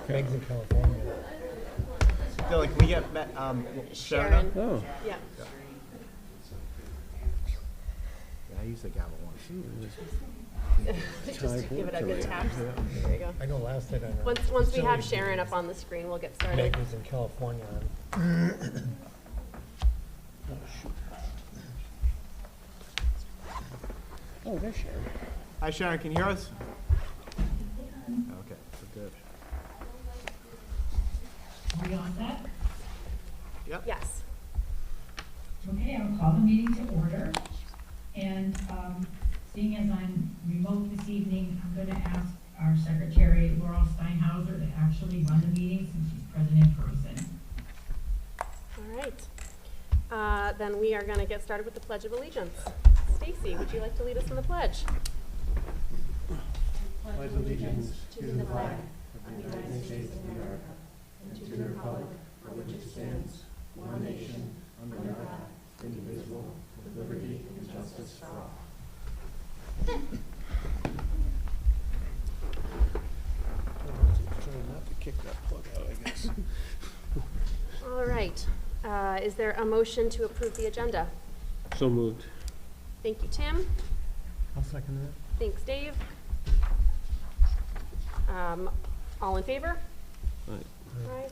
Meg's in California. Dylan, can we get Sharon? Oh. Yeah. Yeah, I used the gavel once. Just give it a good tap. There you go. I know last night I Once we have Sharon up on the screen, we'll get started. Meg was in California. Oh, there's Sharon. Hi, Sharon. Can you hear us? Okay, we're good. Are we on that? Yep. Yes. Okay, I'll call the meeting to order. And seeing as I'm remote this evening, I'm going to ask our secretary, Laurel Steinhauser, to actually run the meeting since she's present in person. All right. Then we are going to get started with the Pledge of Allegiance. Stacy, would you like to lead us in the pledge? Pledge allegiance to the flag of the United States of America and to the republic for which it stands, one nation, under God, indivisible, with liberty and justice for all. Trying not to kick that plug out, I guess. All right. Is there a motion to approve the agenda? So moved. Thank you, Tim. I'll second that. Thanks, Dave. All in favor? Right. Aye.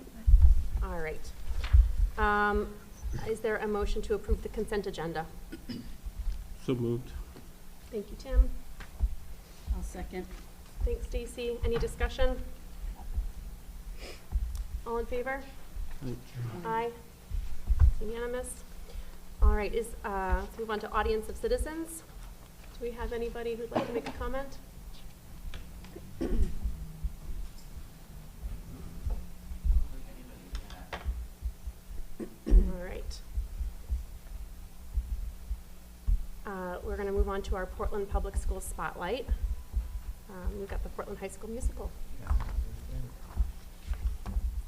All right. Is there a motion to approve the consent agenda? So moved. Thank you, Tim. I'll second. Thanks, Stacy. Any discussion? All in favor? Right. Aye. Unanimous. All right, let's move on to audience of citizens. Do we have anybody who'd like to make a comment? All right. We're going to move on to our Portland Public Schools Spotlight. We've got the Portland High School Musical. Yeah.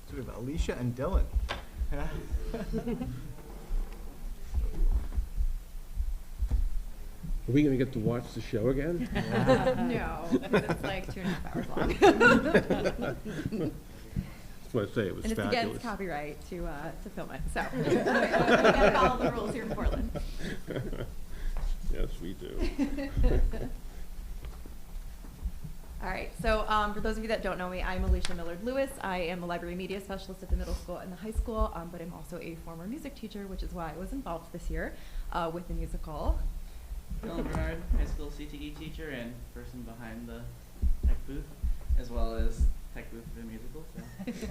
So we have Alicia and Dylan. Are we going to get to watch the show again? No, it's like 2.5 hours long. That's what I say. It was And it's fabulous. against copyright to film it, so we gotta follow the rules here in Portland. Yes, we do. All right, so for those of you that don't know me, I'm Alicia Millard-Lewis. I am a library media specialist at the middle school and the high school, but I'm also a former music teacher, which is why I was involved this year with the musical. Dylan Bernard, high school CTE teacher and person behind the tech booth, as well as tech booth for the musical. So.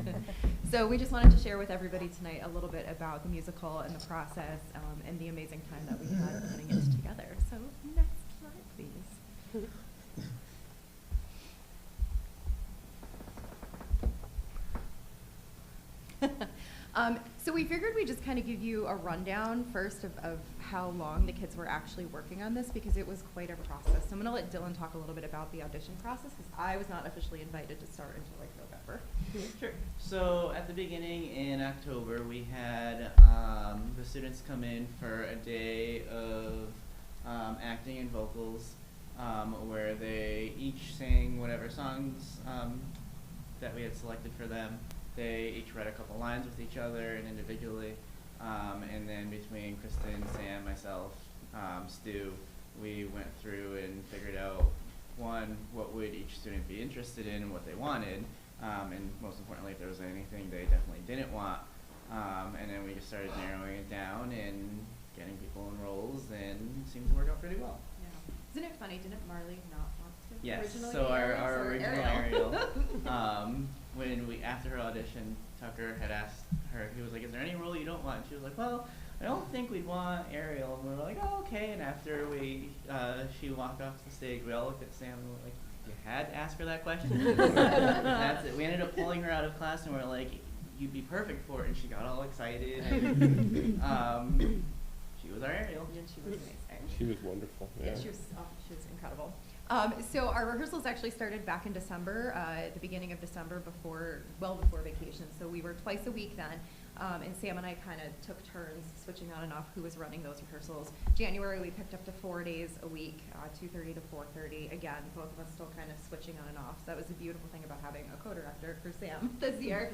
So we just wanted to share with everybody tonight a little bit about the musical and the process and the amazing time that we had putting it together. So next slide, please. So we figured we'd just kind of give you a rundown first of how long the kids were actually working on this, because it was quite a process. So I'm going to let Dylan talk a little bit about the audition process, because I was not officially invited to start until like November. Sure. So at the beginning in October, we had the students come in for a day of acting and vocals, where they each sang whatever songs that we had selected for them. They each read a couple lines with each other and individually, and then between Kristen, Sam, myself, Stu, we went through and figured out, one, what would each student be interested in and what they wanted, and most importantly, if there was anything they definitely didn't want, and then we just started narrowing it down and getting people in roles, and it seemed to work out pretty well. Yeah. Isn't it funny, didn't Marley not want to Yes, originally so be our original Ariel? when after her audition, Tucker had asked her, he was like, is there any role you don't want? And she was like, well, I don't think we'd want Ariel. And we were like, oh, okay. And after she walked off the stage, we all looked at Sam and we were like, you had to ask her that question? That's it. We ended up pulling her out of class and we were like, you'd be perfect for it. And she got all excited. And, she was our Ariel. And she was amazing. She was wonderful. Yeah. Yeah, she was incredible. So our rehearsals actually started back in December, at the beginning of December, well before vacation. So we were twice a week then. And Sam and I kind of took turns switching on and off who was running those rehearsals. January, we picked up to 4 days a week, 2:30 to 4:30. Again, both of us still kind of switching on and off. So that was the beautiful thing about having a co-director for Sam this year,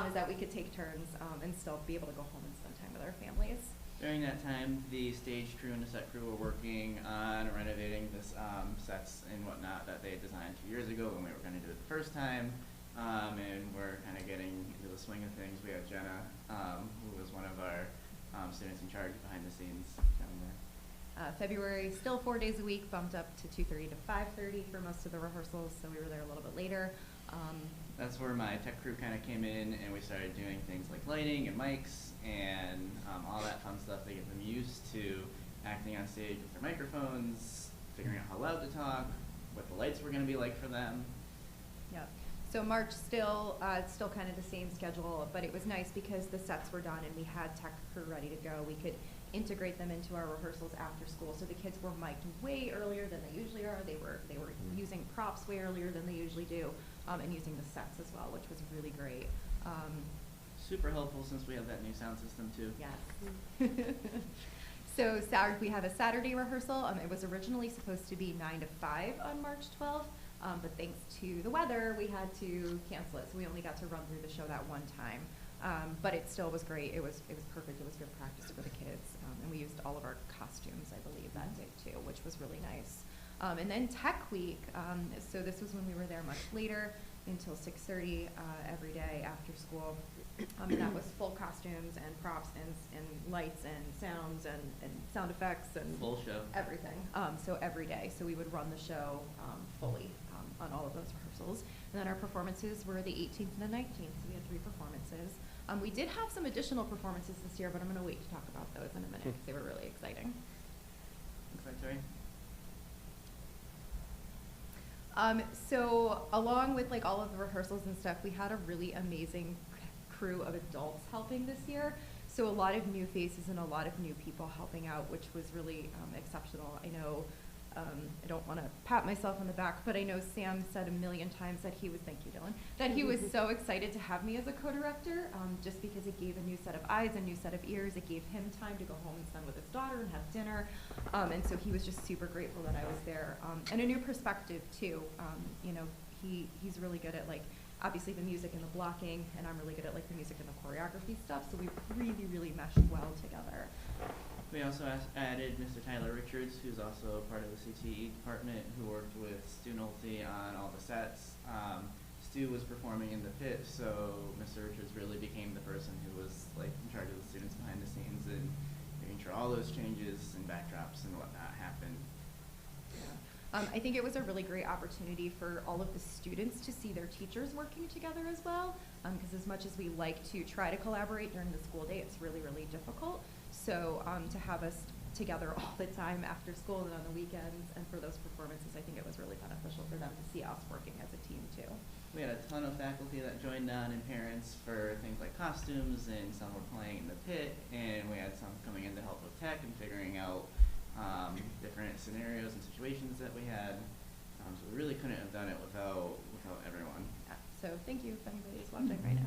is that we could take turns and still be able to go home and spend time with our families. During that time, the stage crew and the set crew were working on renovating this sets and whatnot that they had designed 2 years ago when we were going to do it the first time. And we're kind of getting into the swing of things. We have Jenna, who was one of our students in charge behind the scenes down there. February, still 4 days a week, bumped up to 2:30 to 5:30 for most of the rehearsals, so we were there a little bit later. That's where my tech crew kind of came in, and we started doing things like lighting and mics and all that fun stuff to get them used to acting on stage with their microphones, figuring out how loud to talk, what the lights were going to be like for them. Yeah. So March still kind of the same schedule, but it was nice because the sets were done and we had tech crew ready to go. We could integrate them into our rehearsals after school. So the kids were mic'd way earlier than they usually are. They were using props way earlier than they usually do, and using the sets as well, which was really great. Super helpful since we have that new sound system too. Yes. So we have a Saturday rehearsal. It was originally supposed to be 9 to 5 on March 12th. But thanks to the weather, we had to cancel it, so we only got to run through the show that one time. But it still was great. It was perfect. It was good practice for the kids, and we used all of our costumes, I believe, that day too, which was really nice. And then Tech Week. So this was when we were there much later, until 6:30 every day after school. And that was full costumes and props and lights and sounds and sound effects and Full show. everything. So every day. So we would run the show fully on all of those rehearsals. And then our performances were the 18th and the 19th. So we had 3 performances. We did have some additional performances this year, but I'm going to wait to talk about those in a minute because they were really exciting. Sorry. So along with like all of the rehearsals and stuff, we had a really amazing crew of adults helping this year. So a lot of new faces and a lot of new people helping out, which was really exceptional. I know, I don't want to pat myself on the back, but I know Sam said a million times that he was, thank you Dylan, that he was so excited to have me as a co-director, just because it gave a new set of eyes, a new set of ears. It gave him time to go home and spend with his daughter and have dinner. And so he was just super grateful that I was there. And a new perspective too. You know, he's really good at like, obviously the music and the blocking, and I'm really good at like the music and the choreography stuff, so we really, really meshed well together. We also added Mr. Tyler Richards, who's also part of the CTE department, who worked with Stu Nolte on all the sets. Stu was performing in the pit, so Mr. Richards really became the person who was like in charge of the students behind the scenes and making sure all those changes and backdrops and whatnot happened. I think it was a really great opportunity for all of the students to see their teachers working together as well, because as much as we like to try to collaborate during the school day, it's really, really difficult. So to have us together all the time after school and on the weekends and for those performances, I think it was really beneficial for them to see us working as a team too. We had a ton of faculty that joined on and parents for things like costumes, and some were playing in the pit, and we had some coming in to help with tech and figuring out different scenarios and situations that we had. So we really couldn't have done it without everyone. Yeah. So thank you if anybody is watching right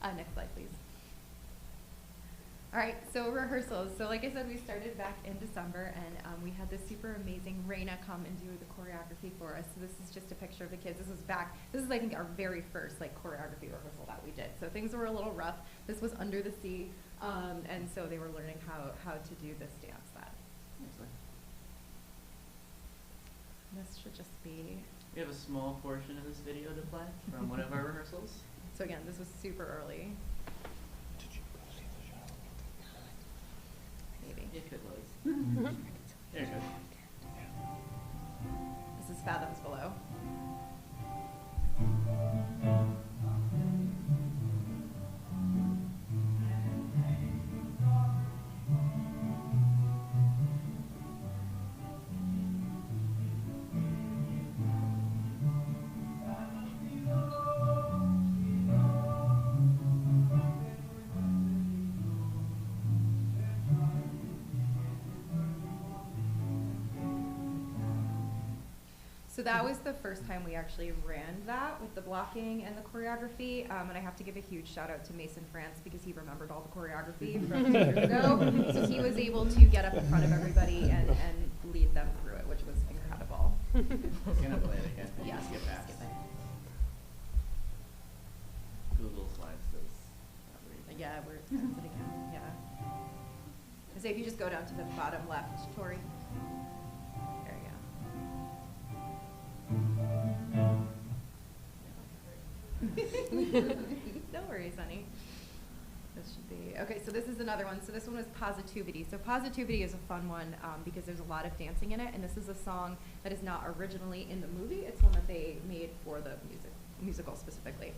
now. Next slide, please. All right, so rehearsals. So like I said, we started back in December, and we had this super amazing Raina come and do the choreography for us. So this is just a picture of the kids. This is I think our very first like choreography rehearsal that we did. So things were a little rough. This was under the sea, and so they were learning how to do this dance. This should just be... We have a small portion of this video to play from one of our rehearsals. So again, this was super early. Did you go see the show? Maybe. If it was. There it goes. This is Fathoms Below. So that was the first time we actually ran that with the blocking and the choreography. And I have to give a huge shout out to Mason France because he remembered all the choreography from 2 years ago. So he was able to get up in front of everybody and lead them through it, which was incredible. I was gonna play it again, but you Yeah, skip past. skip it. Google Slides does not read. Yeah, where it sends it again, yeah. So if you just go down to the bottom left, Tori. There you go. No worries, honey. This should be, okay, so this is another one. So this one was Positivity. So Positivity is a fun one because there's a lot of dancing in it, and this is a song that is not originally in the movie. It's one that they made for the musical specifically.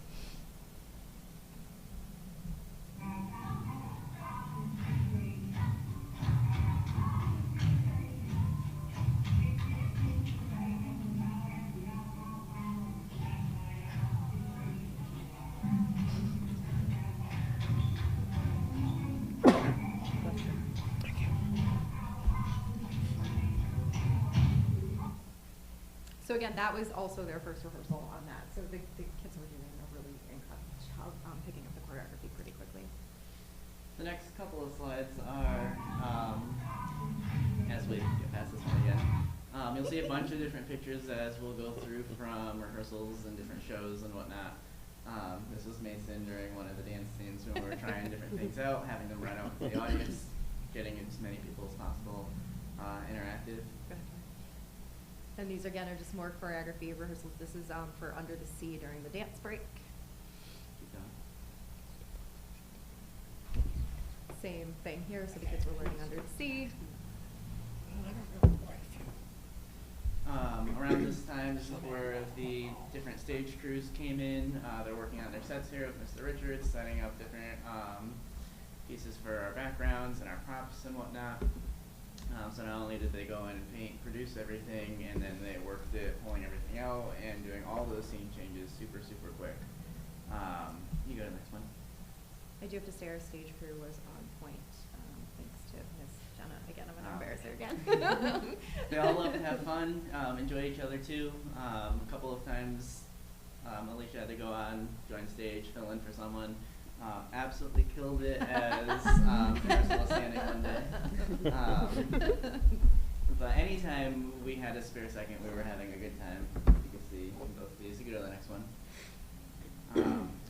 So again, that was also their first rehearsal on that. So the kids were doing a really incredible job picking up the choreography pretty quickly. The next couple of slides are, as we get past this one again, you'll see a bunch of different pictures as we'll go through from rehearsals and different shows and whatnot. This was Mason during one of the dance scenes when we were trying different things out, having them run out with the audience, getting as many people as possible interactive. And these again are just more choreography rehearsals. This is for Under the Sea during the dance break. Keep going. Same thing here, so the kids were learning Under the Sea. Around this time, this is where the different stage crews came in. They're working on their sets here with Mr. Richards, setting up different pieces for our backgrounds and our props and whatnot. So not only did they go in and paint, produce everything, and then they worked it, pulling everything out, and doing all those scene changes super, super quick. You go to the next one. I do have to say our stage crew was on point, thanks to Miss Jenna. Again, I'm gonna embarrass her again. They all love to have fun, enjoy each other too. A couple of times, Alicia had to go on, join stage, fill in for someone. Absolutely killed it as Ursula standing one day. But anytime we had a spare second, we were having a good time. You can see in both of these. You go to the next one.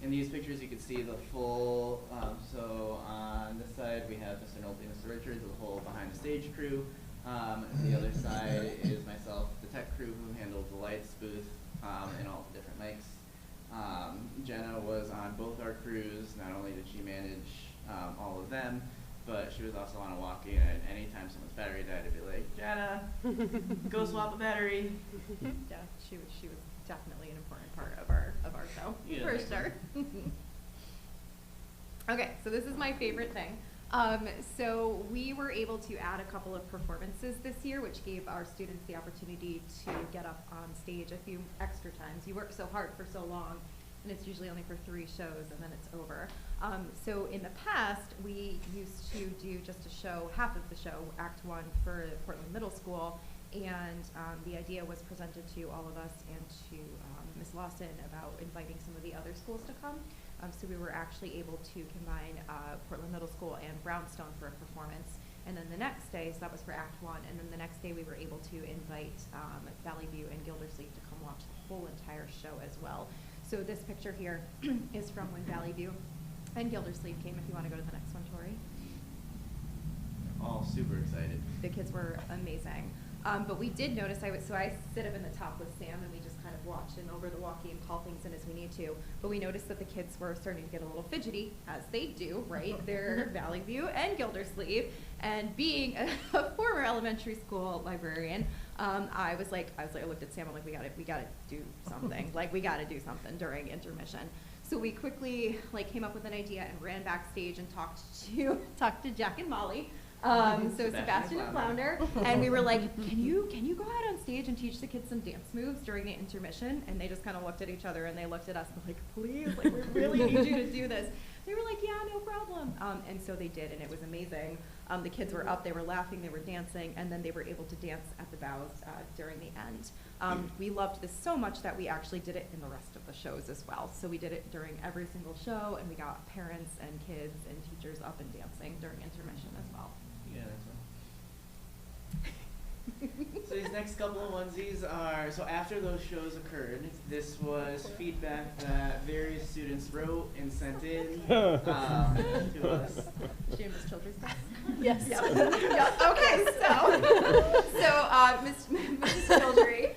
In these pictures, you can see the full. So on this side, we have Mr. Nolte and Mr. Richards, the whole behind the stage crew. The other side is myself, the tech crew who handled the lights, booth, and all the different mics. Jenna was on both our crews. Not only did she manage all of them, but she was also on a walkie, and anytime someone's battery died, I'd be like, Jenna, go swap a battery. Yeah, she was definitely an important part of our show, Yeah. for sure. Okay, so this is my favorite thing. So we were able to add a couple of performances this year, which gave our students the opportunity to get up on stage a few extra times. You work so hard for so long, and it's usually only for 3 shows, and then it's over. So in the past, we used to do just a show, half of the show, Act 1 for Portland Middle School, and the idea was presented to all of us and to Ms. Lawson about inviting some of the other schools to come. So we were actually able to combine Portland Middle School and Brownstone for a performance. And then the next day, so that was for Act 1, and then the next day we were able to invite Valley View and Gildersleeve to come watch the whole entire show as well. So this picture here is from when Valley View and Gildersleeve came, if you want to go to the next one, Tori. All super excited. The kids were amazing. But we did notice, so I sit up in the top with Sam, and we just kind of watch and over the walkie and call things in as we need to. But we noticed that the kids were starting to get a little fidgety, as they do, right? They're Valley View and Gildersleeve. And being a former elementary school librarian, I looked at Sam, I'm like, we gotta do something. Like, we gotta do something during intermission. So we quickly came up with an idea and ran backstage and talked to Jack and Molly. So Sebastian and Flounder, and we were like, can you go out on stage and teach the kids some dance moves during the intermission? And they just kind of looked at each other and they looked at us and like, please, we really need you to do this. They were like, yeah, no problem. And so they did, and it was amazing. The kids were up, they were laughing, they were dancing, and then they were able to dance at the bows during the end. We loved this so much that we actually did it in the rest of the shows as well. So we did it during every single show, and we got parents and kids and teachers up and dancing during intermission as well. Yeah, that's right. So these next couple of onesies are, so after those shows occurred, this was feedback that various students wrote and sent in to us. Shameless Children's Class? Yes. Yeah, okay, so Mrs. Childry,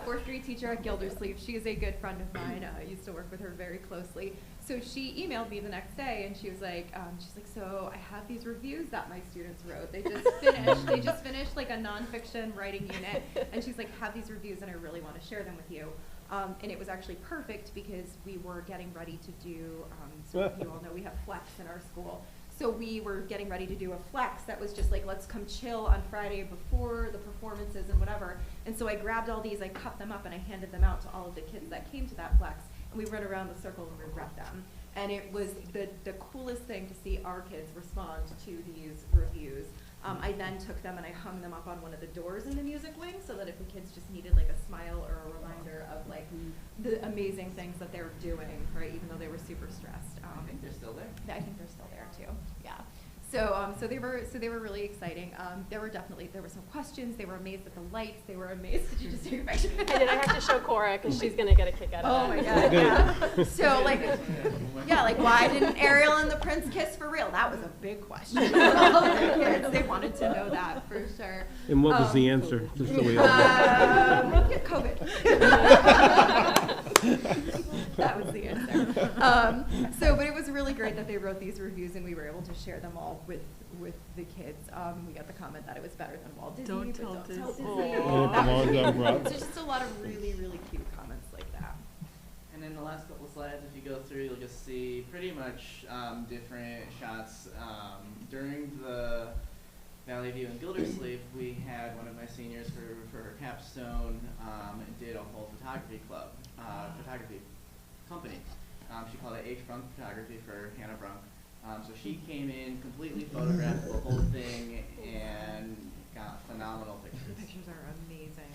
fourth grade teacher at Gildersleeve, she is a good friend of mine. I used to work with her very closely. So she emailed me the next day and she was like, so I have these reviews that my students wrote. They just finished like a nonfiction writing unit, and she's like, have these reviews and I really want to share them with you. And it was actually perfect because we were getting ready to do, so you all know we have flex in our school. So we were getting ready to do a flex that was just like, let's come chill on Friday before the performances and whatever. And so I grabbed all these, I cut them up, and I handed them out to all of the kids that came to that flex. And we went around the circle and we read them. And it was the coolest thing to see our kids respond to these reviews. I then took them and I hung them up on one of the doors in the music wing so that if the kids just needed like a smile or a reminder of like the amazing things that they were doing, right, even though they were super stressed. I think they're still there. I think they're still there too, yeah. So they were really exciting. There were some questions. They were amazed at the lights. They were amazed. Did you just take a picture? I did. I have to show Cora because she's gonna get a kick out of Oh that. my god, yeah. So like why didn't Ariel and the prince kiss for real? That was a big question for all the kids. They wanted to know that for sure. And what was the answer? Just so we all know. COVID. That was the answer. But it was really great that they wrote these reviews and we were able to share them all with the kids. We got the comment that it was better than Walt Disney. Don't but tell don't Disney. Disney. And it belongs on Broadway. So just a lot of really, really cute comments like that. And then the last couple slides, if you go through, you'll just see pretty much different shots. During the Valley View and Gildersleeve, we had one of my seniors for her capstone did a whole photography club, photography company. She called it H. Brunk Photography for Hannah Brunk. So she came in, completely photographed the whole thing, and got phenomenal The pictures. pictures are amazing.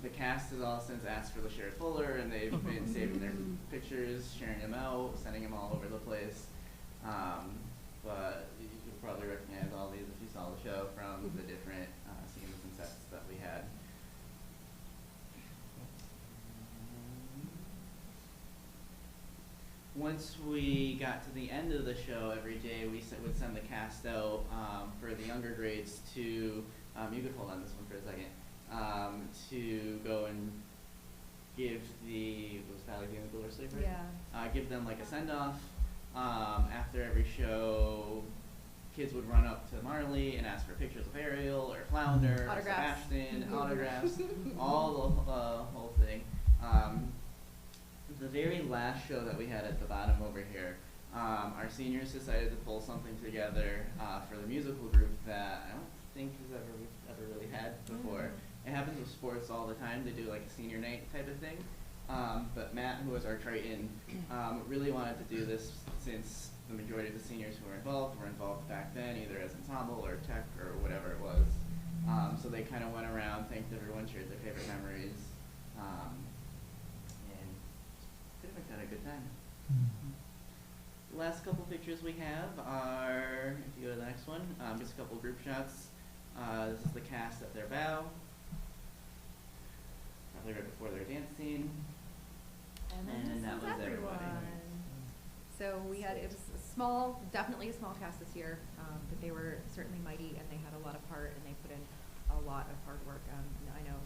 The cast has all since asked for the shared folder, and they've been saving their pictures, sharing them out, sending them all over the place. But you'll probably recognize all these if you saw the show from the different scenes and sets that we had. Once we got to the end of the show, every day we would send the cast out for the younger grades to, you could hold on this one for a second, to go and give was Valley View and Gildersleeve, right? Yeah. Give them like a send-off. After every show, kids would run up to Marley and ask for pictures of Ariel or Flounder or Autographs. Sebastian, autographs, all the whole thing. The very last show that we had at the bottom over here, our seniors decided to pull something together for the musical group that I don't think has ever really had before. It happens with sports all the time. They do like a senior night type of thing. But Matt, who was our Triton, really wanted to do this since the majority of the seniors who were involved back then, either as ensemble or tech or whatever it was. So they kind of went around, thanked everyone, shared their favorite memories, and pretty much had a good time. The last couple pictures we have are, if you go to the next one, just a couple group shots. This is the cast at their bow. Probably right before their dance scene. And And that was everybody. So it was a small, definitely a small cast this year, but they were certainly mighty and they had a lot of heart and they put in a lot of hard work. And I know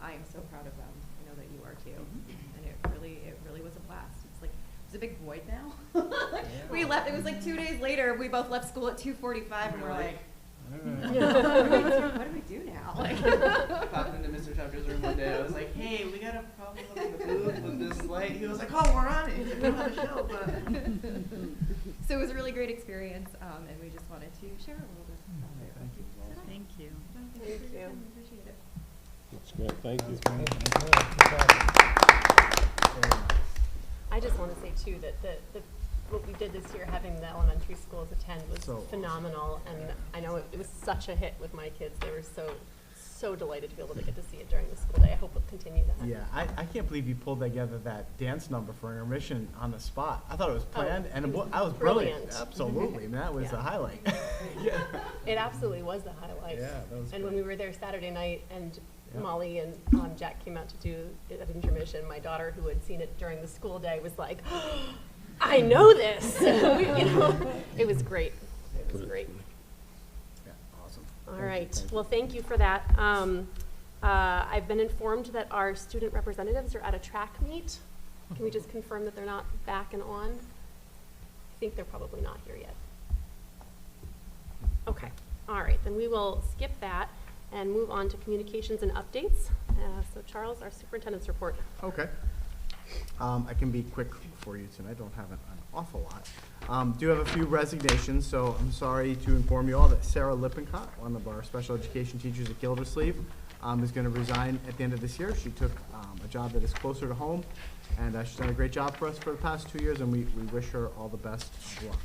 I am so proud of them. I know that you are too. And it really was a blast. It's like, there's a big void now. We left, it was like 2 days later, we both left school at 2:45 and we're like, what do we do now? I popped into Mr. Tucker's room one day. I was like, "Hey, we got a problem up in the booth with this light." He was like, "Oh, we're on it. We're on the show." But So it was a really great experience, and we just wanted to share a little bit about it. Thank you. Thank you. We appreciate it. That's great, thank you. That's great. I just want to say too that the what we did this year, having the elementary schools attend was So phenomenal, and I know it was such a hit with my kids. They were so delighted to be able to get to see it during the school day. I hope we'll continue that. Yeah, I can't believe you pulled together that dance number for intermission on the spot. I thought it was planned, and it was I was brilliant. brilliant. Absolutely, I mean, that was Yeah. the highlight. Yeah. It absolutely was the highlight. Yeah, that was And when great. we were there Saturday night, and Yeah. Molly and Jack came out to do it at intermission, my daughter, who had seen it during the school day, was like, I know this. It was great. It was great. Yeah, awesome. All Thank you, right. thank you. Well, thank you for that. I've been informed that our student representatives are at a track meet. Can we just confirm that they're not back and on? I think they're probably not here yet. Okay. All right. Then we will skip that and move on to communications and updates. So Charles, our superintendent's report. Okay. I can be quick for you tonight. I don't have an awful lot. Do have a few resignations, so I'm sorry to inform you all that Sarah Lippincott, one of our special education teachers at Gildersleeve, is going to resign at the end of this year. She took a job that is closer to home, and she's done a great job for us for the past 2 years, and we wish her all the best of luck.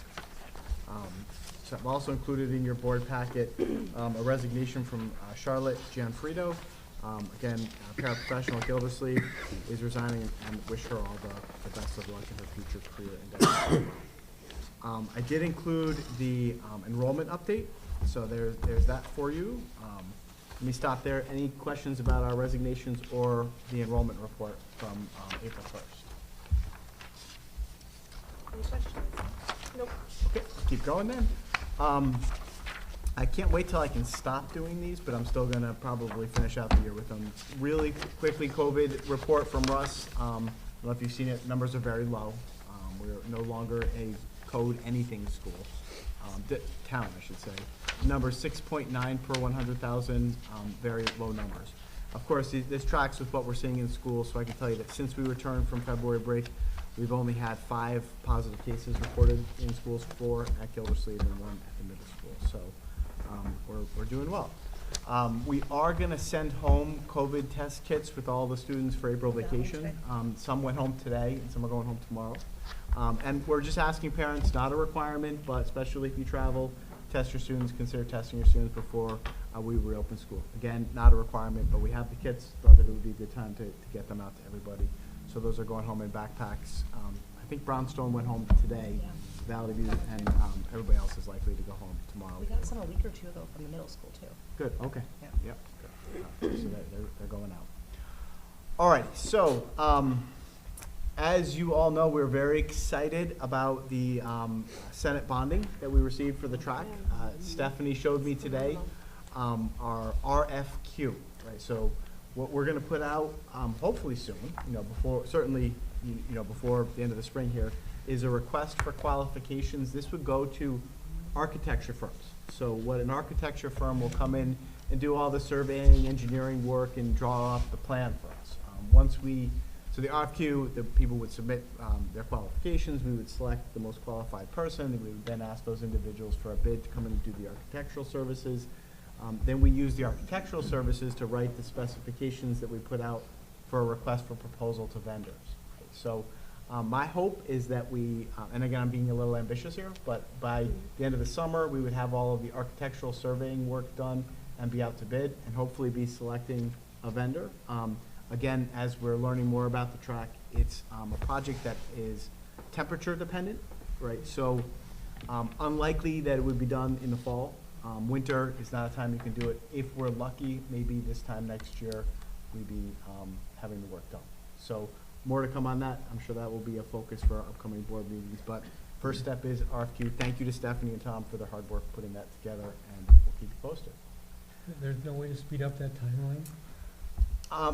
So I've also included in your board packet a resignation from Charlotte Gianfrido. Again, a paraprofessional at Gildersleeve is resigning, and wish her all the best of luck in her future career endeavors. I did include the enrollment update, so there's that for you. Let me stop there. Any questions about our resignations or the enrollment report from April 1st? Any questions? Nope. Okay, keep going then. I can't wait till I can stop doing these, but I'm still gonna probably finish out the year with them. Really quickly, COVID report from Russ. I don't know if you've seen it, numbers are very low. We're no longer a code anything school, town, I should say. Number 6.9 per 100,000, very low numbers. Of course, this tracks with what we're seeing in schools, so I can tell you that since we returned from February break, we've only had 5 positive cases reported in schools, 4 at Gildersleeve and 1 at the middle school. So we're doing well. We are going to send home COVID test kits with all the students for April vacation. Some went home today, and some are going home tomorrow. And we're just asking parents, not a requirement, but especially if you travel, test your students, consider testing your students before we reopen school. Again, not a requirement, but we have the kits, thought that it would be a good time to get them out to everybody. So those are going home in backpacks. I think Brownstone went home today, Valley View, and everybody else is likely to go home tomorrow. We got some a week or two ago from the middle school too. Good, okay. Yeah. Yep, good. So they're going out. All right, so as you all know, we're very excited about the Senate bonding that we received for the track. Stephanie showed me today our RFQ, right? So what we're going to put out, hopefully soon, before, certainly, before the end of the spring here, is a request for qualifications. This would go to architecture firms. So what an architecture firm will come in and do all the surveying, engineering work, and draw up the plan for us. So the RFQ, the people would submit their qualifications, we would select the most qualified person, and we would then ask those individuals for a bid to come in and do the architectural services. Then we use the architectural services to write the specifications that we put out for a request for proposal to vendors. So my hope is that we, and again, I'm being a little ambitious here, but by the end of the summer, we would have all of the architectural surveying work done and be out to bid, and hopefully be selecting a vendor. Again, as we're learning more about the track, it's a project that is temperature dependent, right? So unlikely that it would be done in the fall. Winter is not a time you can do it. If we're lucky, maybe this time next year, we'd be having the work done. So more to come on that. I'm sure that will be a focus for our upcoming board meetings. But first step is RFQ. Thank you to Stephanie and Tom for their hard work putting that together, and we'll keep you posted. There's no way to speed up that timeline?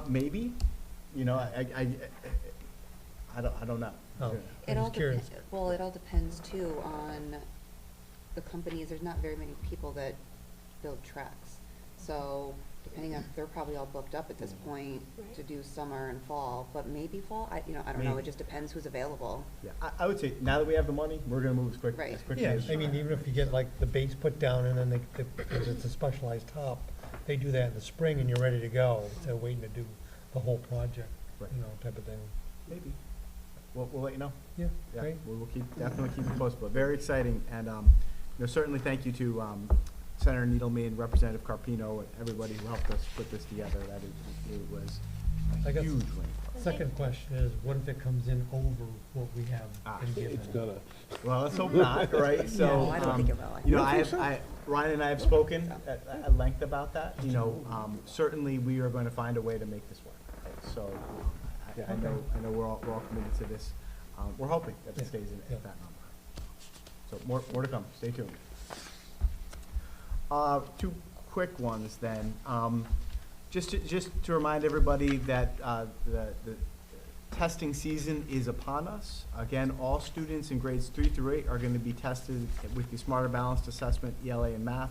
Maybe, I don't know. Oh, It I'm all just curious. well, it all depends too on the companies. There's not very many people that build tracks. So depending on, they're probably all booked up at this point to do summer and fall, but maybe fall. I don't know. It just depends who's available. Yeah, I would say now that we have the money, we're gonna move as quickly Right. Yeah, as I mean, even if you get like the base put down and then because it's a specialized top, they do that in the spring and you're ready to go, instead of waiting to do the whole project, Right. type of thing. Maybe. we'll let you know. Yeah, Yeah, great. we'll definitely keep you posted, but very exciting, and, certainly thank you to, Senator Needlemead, Representative Carpino, and everybody who helped us put this together. It was I a guess- huge win. Second question is, what if it comes in over what we have been given? It's gonna. Well, let's hope not, right? So, No, I don't think it will. You know, Ryan and I have spoken at length about that. You know, certainly we are going to find a way to make this work. Right? So, I know we're all committed to this. We're hoping that it stays at that number. So more to come. Stay tuned. Two quick ones then. Just to remind everybody that the testing season is upon us. Again, all students in grades 3 through 8 are going to be tested with the Smarter Balanced Assessment, ELA, and Math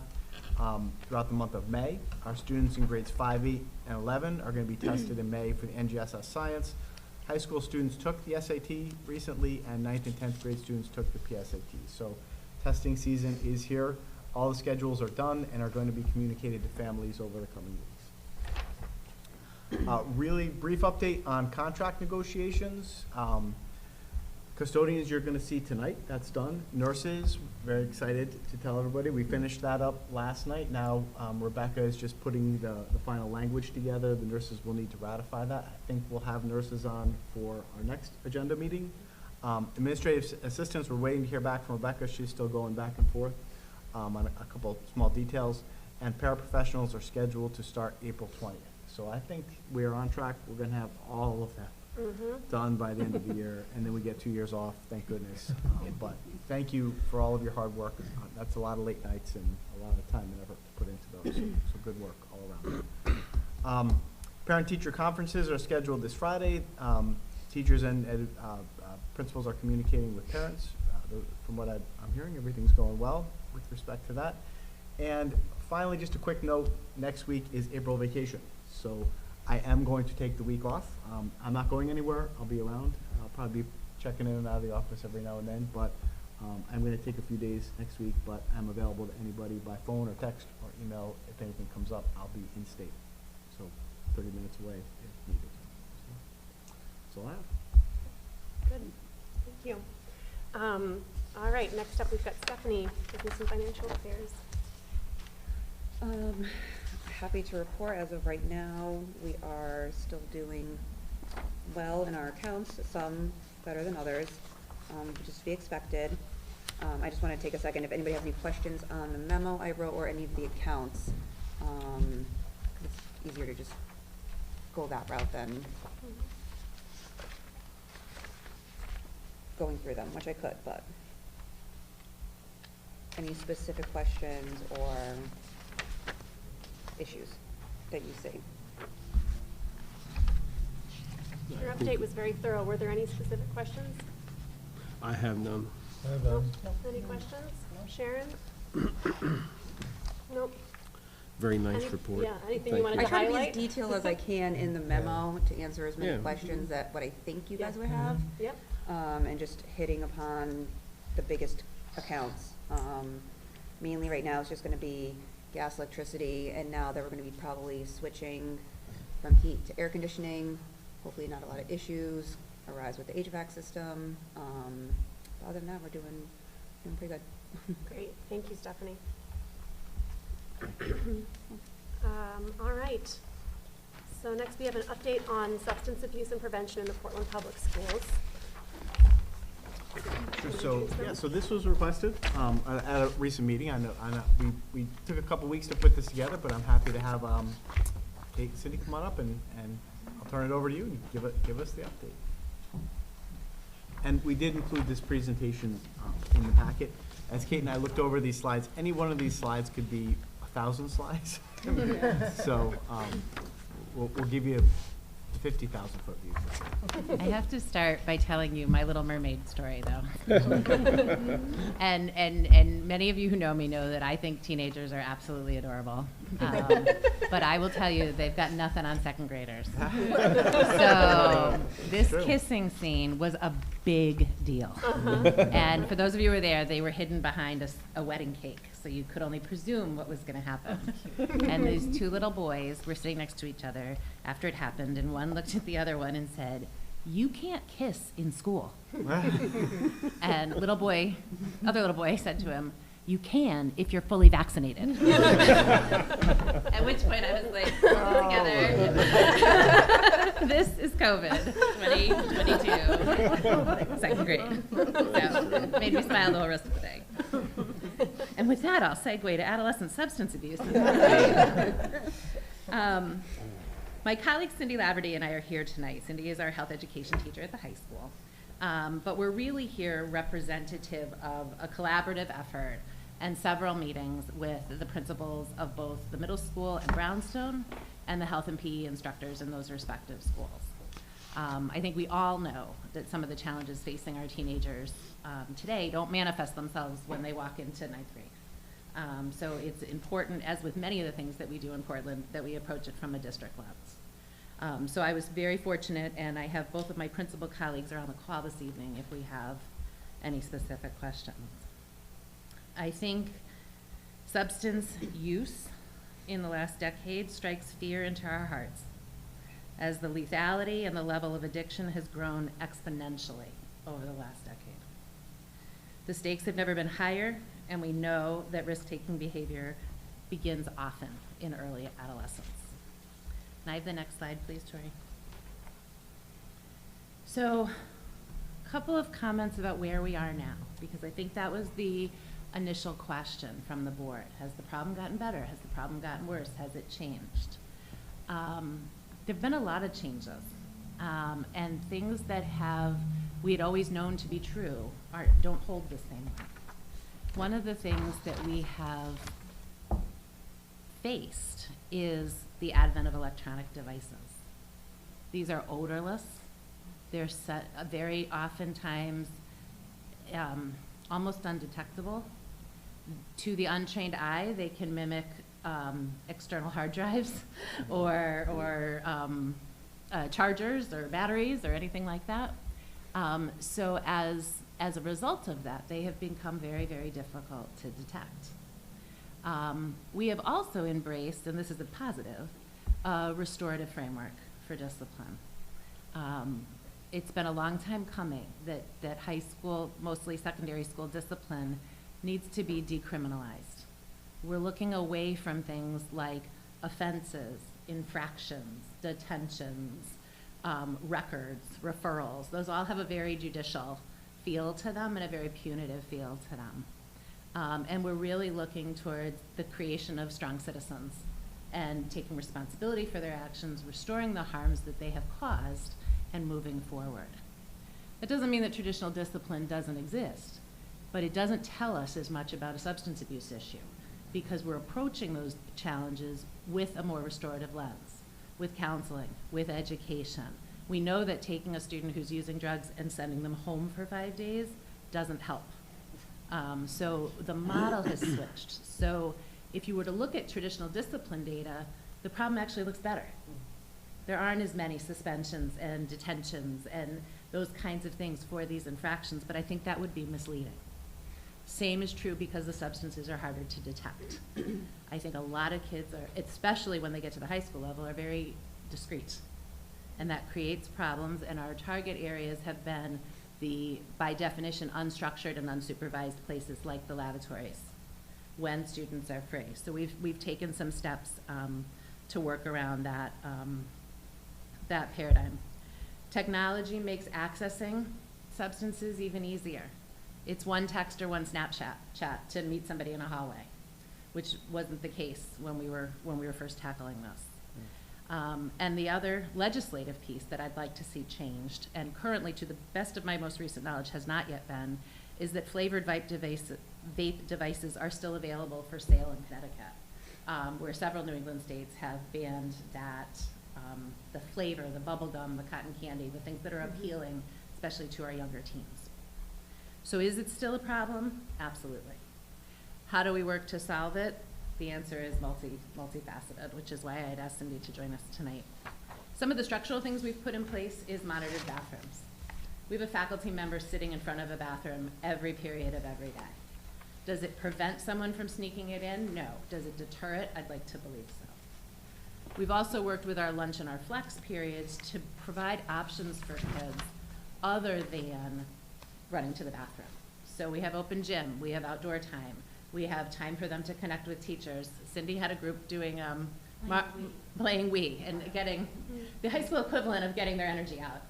throughout the month of May. Our students in grades 5, 8, and 11 are going to be tested in May for the NGSS Science. High school students took the SAT recently, and 9th and 10th grade students took the PSAT. So testing season is here. All the schedules are done and are going to be communicated to families over the coming weeks. Really brief update on contract negotiations. Custodians you're going to see tonight, that's done. Nurses, very excited to tell everybody, we finished that up last night. Now Rebecca is just putting the final language together. The nurses will need to ratify that. I think we'll have nurses on for our next agenda meeting. Administrative assistants, we're waiting to hear back from Rebecca. She's still going back and forth on a couple small details. And paraprofessionals are scheduled to start April 20th. So I think we are on track. We're going to have all of that done by the end of the year, and then we get 2 years off, thank goodness. But thank you for all of your hard work. That's a lot of late nights and a lot of time and effort to put into those, so good work all around. Parent-teacher conferences are scheduled this Friday. Teachers and principals are communicating with parents. From what I'm hearing, everything's going well with respect to that. And finally, just a quick note, next week is April vacation. So I am going to take the week off. I'm not going anywhere. I'll be around. I'll probably be checking in and out of the office every now and then, but I'm going to take a few days next week, but I'm available to anybody by phone or text or email. If anything comes up, I'll be in state. So 30 minutes away if needed. So that's all I have. Good, thank you. All right, next up, we've got Stephanie, Business and Financial Affairs. Happy to report, as of right now, we are still doing well in our accounts, some better than others, which is to be expected. I just want to take a second, if anybody has any questions on the memo I wrote or any of the accounts, it's easier to just go that route than going through them, which I could, but any specific questions or issues that you see? Your update was very thorough. Were there any specific questions? I have none. Any questions? Sharon? Nope. Very nice Any- report. yeah, anything you Thank wanted I to try to be as highlight? detailed as I can in the memo to answer as many Yeah. questions that what I think you guys Yeah. would have. Yep. And just hitting upon the biggest accounts. Mainly right now, it's just gonna be gas, electricity, and now that we're gonna be probably switching from heat to air conditioning. Hopefully not a lot of issues arise with the HVAC system. Other than that, we're doing pretty good. Great, thank you, Stephanie. All right. So next we have an update on substance abuse and prevention in the Portland Public Schools. Sure, so this was requested at a recent meeting. I know we took a couple weeks to put this together, but I'm happy to have Kate and Cindy come on up and I'll turn it over to you and give us the update. And we did include this presentation in the packet. As Kate and I looked over these slides, any one of these slides could be 1,000 slides. So we'll give you a 50,000 foot view. I have to start by telling you my Little Mermaid story, though. and many of you who know me know that I think teenagers are absolutely adorable. But I will tell you, they've got nothing on second graders. So this kissing scene was a big deal. And for those of you who were there, they were hidden behind a wedding cake, so you could only presume what was going to happen. And these two little boys were sitting next to each other after it happened, and one looked at the other one and said, you can't kiss in school. And other little boy said to him, you can if you're fully vaccinated. At which point I was like, together. This is COVID 2022, second grade. So it made me smile the whole rest of the day. And with that, I'll segue to adolescent substance abuse. My colleague Cindy Laverty and I are here tonight. Cindy is our health education teacher at the high school. But we're really here representative of a collaborative effort and several meetings with the principals of both the middle school and Brownstone and the health and PE instructors in those respective schools. I think we all know that some of the challenges facing our teenagers today don't manifest themselves when they walk into ninth grade. So it's important, as with many of the things that we do in Portland, that we approach it from a district lens. So I was very fortunate, and I have both of my principal colleagues are on the call this evening if we have any specific questions. I think substance use in the last decade strikes fear into our hearts, as the lethality and the level of addiction has grown exponentially over the last decade. The stakes have never been higher, and we know that risk-taking behavior begins often in early adolescence. Can I have the next slide, please, Tori? So, a couple of comments about where we are now, because I think that was the initial question from the board. Has the problem gotten better? Has the problem gotten worse? Has it changed? There've been a lot of changes, and things that we had always known to be true don't hold the same way. One of the things that we have faced is the advent of electronic devices. These are odorless. They're very oftentimes almost undetectable. To the untrained eye, they can mimic external hard drives or chargers or batteries or anything like that. So as a result of that, they have become very, very difficult to detect. We have also embraced, and this is a positive, a restorative framework for discipline. It's been a long time coming that high school, mostly secondary school discipline needs to be decriminalized. We're looking away from things like offenses, infractions, detentions, records, referrals. Those all have a very judicial feel to them and a very punitive feel to them. And we're really looking towards the creation of strong citizens and taking responsibility for their actions, restoring the harms that they have caused, and moving forward. That doesn't mean that traditional discipline doesn't exist, but it doesn't tell us as much about a substance abuse issue, because we're approaching those challenges with a more restorative lens, with counseling, with education. We know that taking a student who's using drugs and sending them home for 5 days doesn't help. So the model has switched. So if you were to look at traditional discipline data, the problem actually looks better. There aren't as many suspensions and detentions and those kinds of things for these infractions, but I think that would be misleading. Same is true because the substances are harder to detect. I think a lot of kids are, especially when they get to the high school level, are very discreet. And that creates problems, and our target areas have been the, by definition, unstructured and unsupervised places like the lavatories when students are free. So we've taken some steps to work around that, that paradigm. Technology makes accessing substances even easier. It's one text or one Snapchat chat to meet somebody in a hallway, which wasn't the case when we were first tackling this. And the other legislative piece that I'd like to see changed, and currently to the best of my most recent knowledge has not yet been, is that flavored vape devices are still available for sale in Connecticut, where several New England states have banned that, the flavor, the bubble gum, the cotton candy, the things that are appealing, especially to our younger teens. So is it still a problem? Absolutely. How do we work to solve it? The answer is multifaceted, which is why I had asked Cindy to join us tonight. Some of the structural things we've put in place is monitored bathrooms. We have a faculty member sitting in front of a bathroom every period of every day. Does it prevent someone from sneaking it in? No. Does it deter it? I'd like to believe so. We've also worked with our lunch and our flex periods to provide options for kids other than running to the bathroom. So we have open gym, we have outdoor time, we have time for them to connect with teachers. Cindy had a group doing playing Wii and getting the high school equivalent of getting their energy out.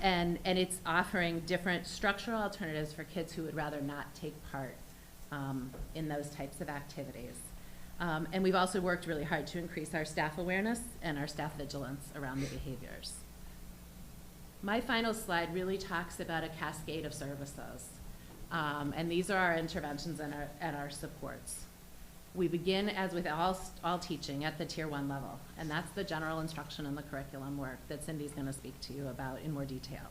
And it's offering different structural alternatives for kids who would rather not take part in those types of activities. And we've also worked really hard to increase our staff awareness and our staff vigilance around the behaviors. My final slide really talks about a cascade of services. And these are our interventions and our supports. We begin, as with all teaching, at the Tier 1 level, and that's the general instruction and the curriculum work that Cindy's going to speak to you about in more detail.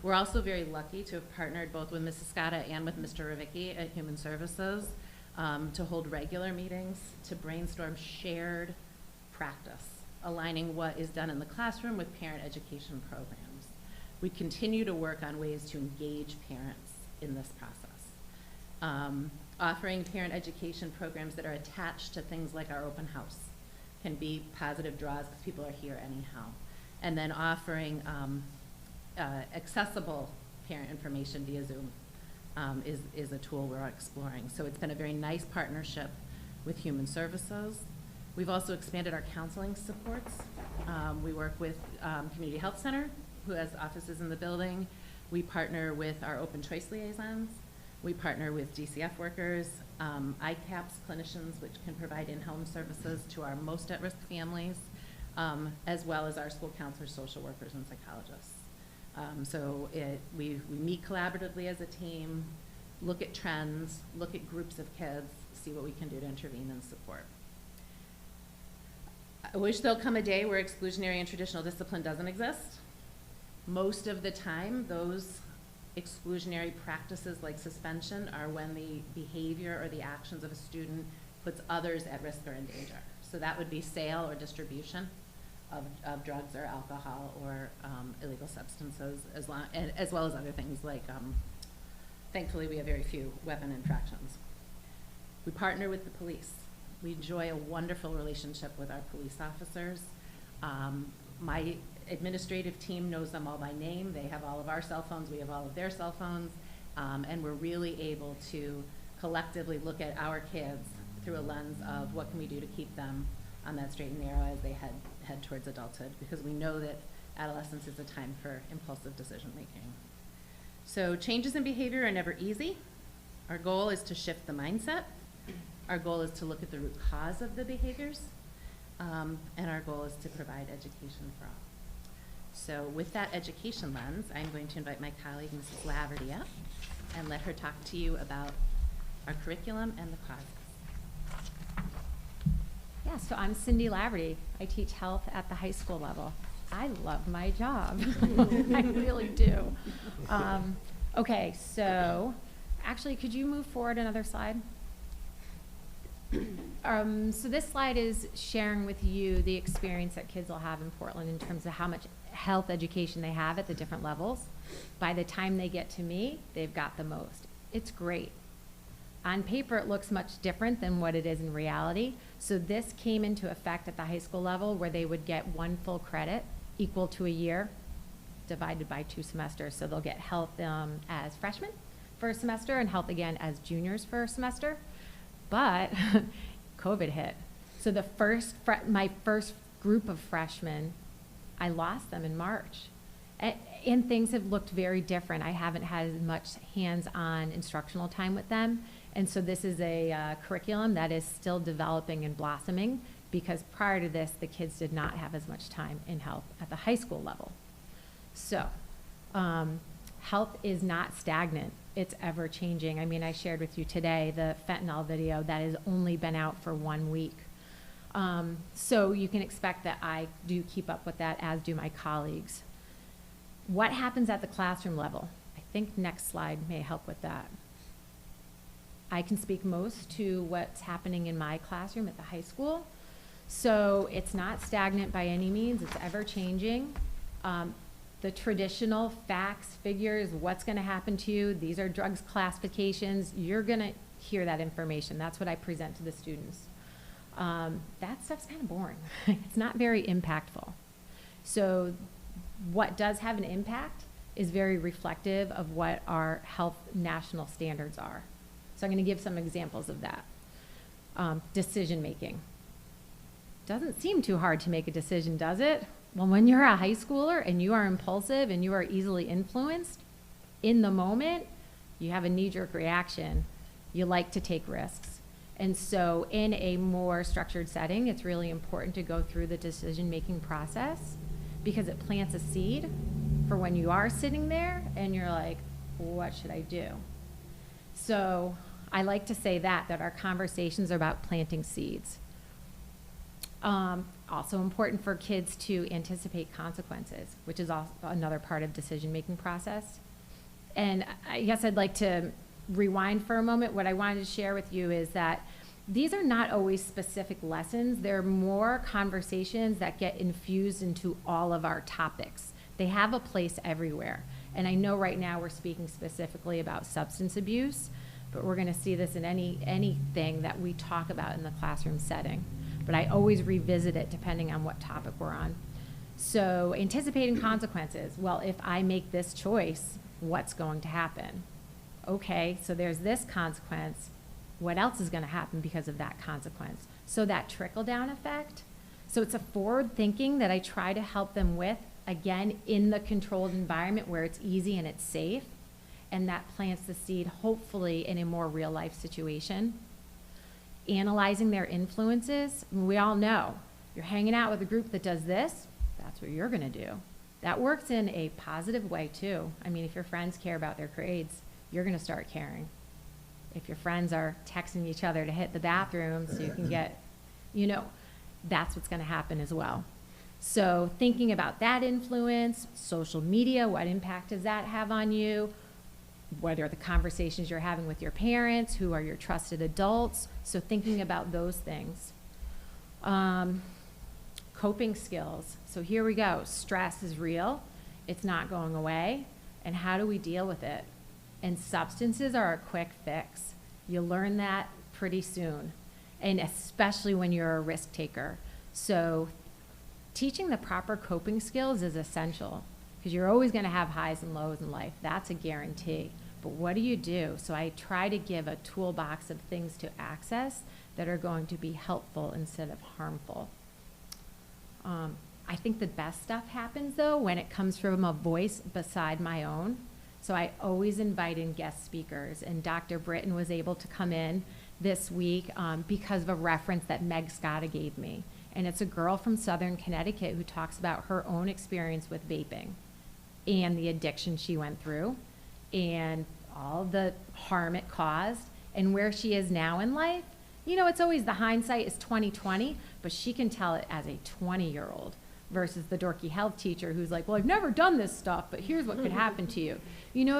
We're also very lucky to have partnered both with Mrs. Scotta and with Mr. Ravicki at Human Services to hold regular meetings, to brainstorm shared practice, aligning what is done in the classroom with parent education programs. We continue to work on ways to engage parents in this process. Offering parent education programs that are attached to things like our open house can be positive draws because people are here anyhow. And then offering accessible parent information via Zoom is a tool we're exploring. So it's been a very nice partnership with Human Services. We've also expanded our counseling supports. We work with Community Health Center, who has offices in the building. We partner with our open choice liaisons. We partner with DCF workers, ICAPS clinicians, which can provide in-home services to our most at-risk families, as well as our school counselors, social workers, and psychologists. We meet collaboratively as a team, look at trends, look at groups of kids, see what we can do to intervene and support. I wish there'll come a day where exclusionary and traditional discipline doesn't exist. Most of the time, those exclusionary practices like suspension are when the behavior or the actions of a student puts others at risk or in danger. So that would be sale or distribution of drugs or alcohol or illegal substances, as well as other things like, thankfully we have very few weapon infractions. We partner with the police. We enjoy a wonderful relationship with our police officers. My administrative team knows them all by name. They have all of our cell phones, we have all of their cell phones, and we're really able to collectively look at our kids through a lens of what can we do to keep them on that straight and narrow as they head towards adulthood, because we know that adolescence is a time for impulsive decision making. So changes in behavior are never easy. Our goal is to shift the mindset. Our goal is to look at the root cause of the behaviors, and our goal is to provide education for all. So with that education lens, I'm going to invite my colleague, Mrs. Laverty, up and let her talk to you about our curriculum and the causes. Yeah, so I'm Cindy Laverty. I teach health at the high school level. I love my job. I really do. Okay, so actually, could you move forward another slide? So this slide is sharing with you the experience that kids will have in Portland in terms of how much health education they have at the different levels. By the time they get to me, they've got the most. It's great. On paper, it looks much different than what it is in reality. So this came into effect at the high school level where they would get 1 full credit equal to a year divided by 2 semesters. So they'll get health as freshmen for a semester and health again as juniors for a semester. But COVID hit. So my first group of freshmen, I lost them in March. And things have looked very different. I haven't had as much hands-on instructional time with them. And so this is a curriculum that is still developing and blossoming, because prior to this, the kids did not have as much time in health at the high school level. So health is not stagnant. It's ever changing. I mean, I shared with you today the fentanyl video that has only been out for 1 week. So you can expect that I do keep up with that, as do my colleagues. What happens at the classroom level? I think next slide may help with that. I can speak most to what's happening in my classroom at the high school. So it's not stagnant by any means, it's ever changing. The traditional facts, figures, what's gonna happen to you, these are drugs classifications, you're gonna hear that information. That's what I present to the students. that stuff's kind of boring. It's not very impactful. So what does have an impact is very reflective of what our health national standards are. So I'm going to give some examples of that. Decision making. Doesn't seem too hard to make a decision, does it? Well, when you're a high schooler and you are impulsive and you are easily influenced, in the moment, you have a knee-jerk reaction. You like to take risks. And so in a more structured setting, it's really important to go through the decision-making process because it plants a seed for when you are sitting there and you're like, what should I do? So I like to say that our conversations are about planting seeds. Also important for kids to anticipate consequences, which is also another part of decision-making process. And I guess I'd like to rewind for a moment. What I wanted to share with you is that these are not always specific lessons. They're more conversations that get infused into all of our topics. They have a place everywhere. And I know right now we're speaking specifically about substance abuse, but we're going to see this in anything that we talk about in the classroom setting. But I always revisit it depending on what topic we're on. So anticipating consequences. Well, if I make this choice, what's going to happen? Okay, so there's this consequence. What else is going to happen because of that consequence? So that trickle-down effect. So it's a forward thinking that I try to help them with, again, in the controlled environment where it's easy and it's safe. And that plants the seed, hopefully, in a more real-life situation. Analyzing their influences. We all know you're hanging out with a group that does this, that's what you're going to do. That works in a positive way too. I mean, if your friends care about their grades, you're going to start caring. If your friends are texting each other to hit the bathroom so you can get, that's what's going to happen as well. So thinking about that influence, social media, what impact does that have on you? What are the conversations you're having with your parents? Who are your trusted adults? So thinking about those things. Coping skills. So here we go. Stress is real. It's not going away. And how do we deal with it? And substances are a quick fix. You learn that pretty soon. And especially when you're a risk taker. So teaching the proper coping skills is essential because you're always going to have highs and lows in life. That's a guarantee. But what do you do? So I try to give a toolbox of things to access that are going to be helpful instead of harmful. I think the best stuff happens, though, when it comes from a voice beside my own. So I always invite in guest speakers, and Dr. Britton was able to come in this week because of a reference that Meg Scotta gave me. And it's a girl from Southern Connecticut who talks about her own experience with vaping and the addiction she went through and all the harm it caused and where she is now in life. It's always the hindsight is 20/20, but she can tell it as a 20-year-old versus the dorky health teacher who's like, well, I've never done this stuff, but here's what could happen to you.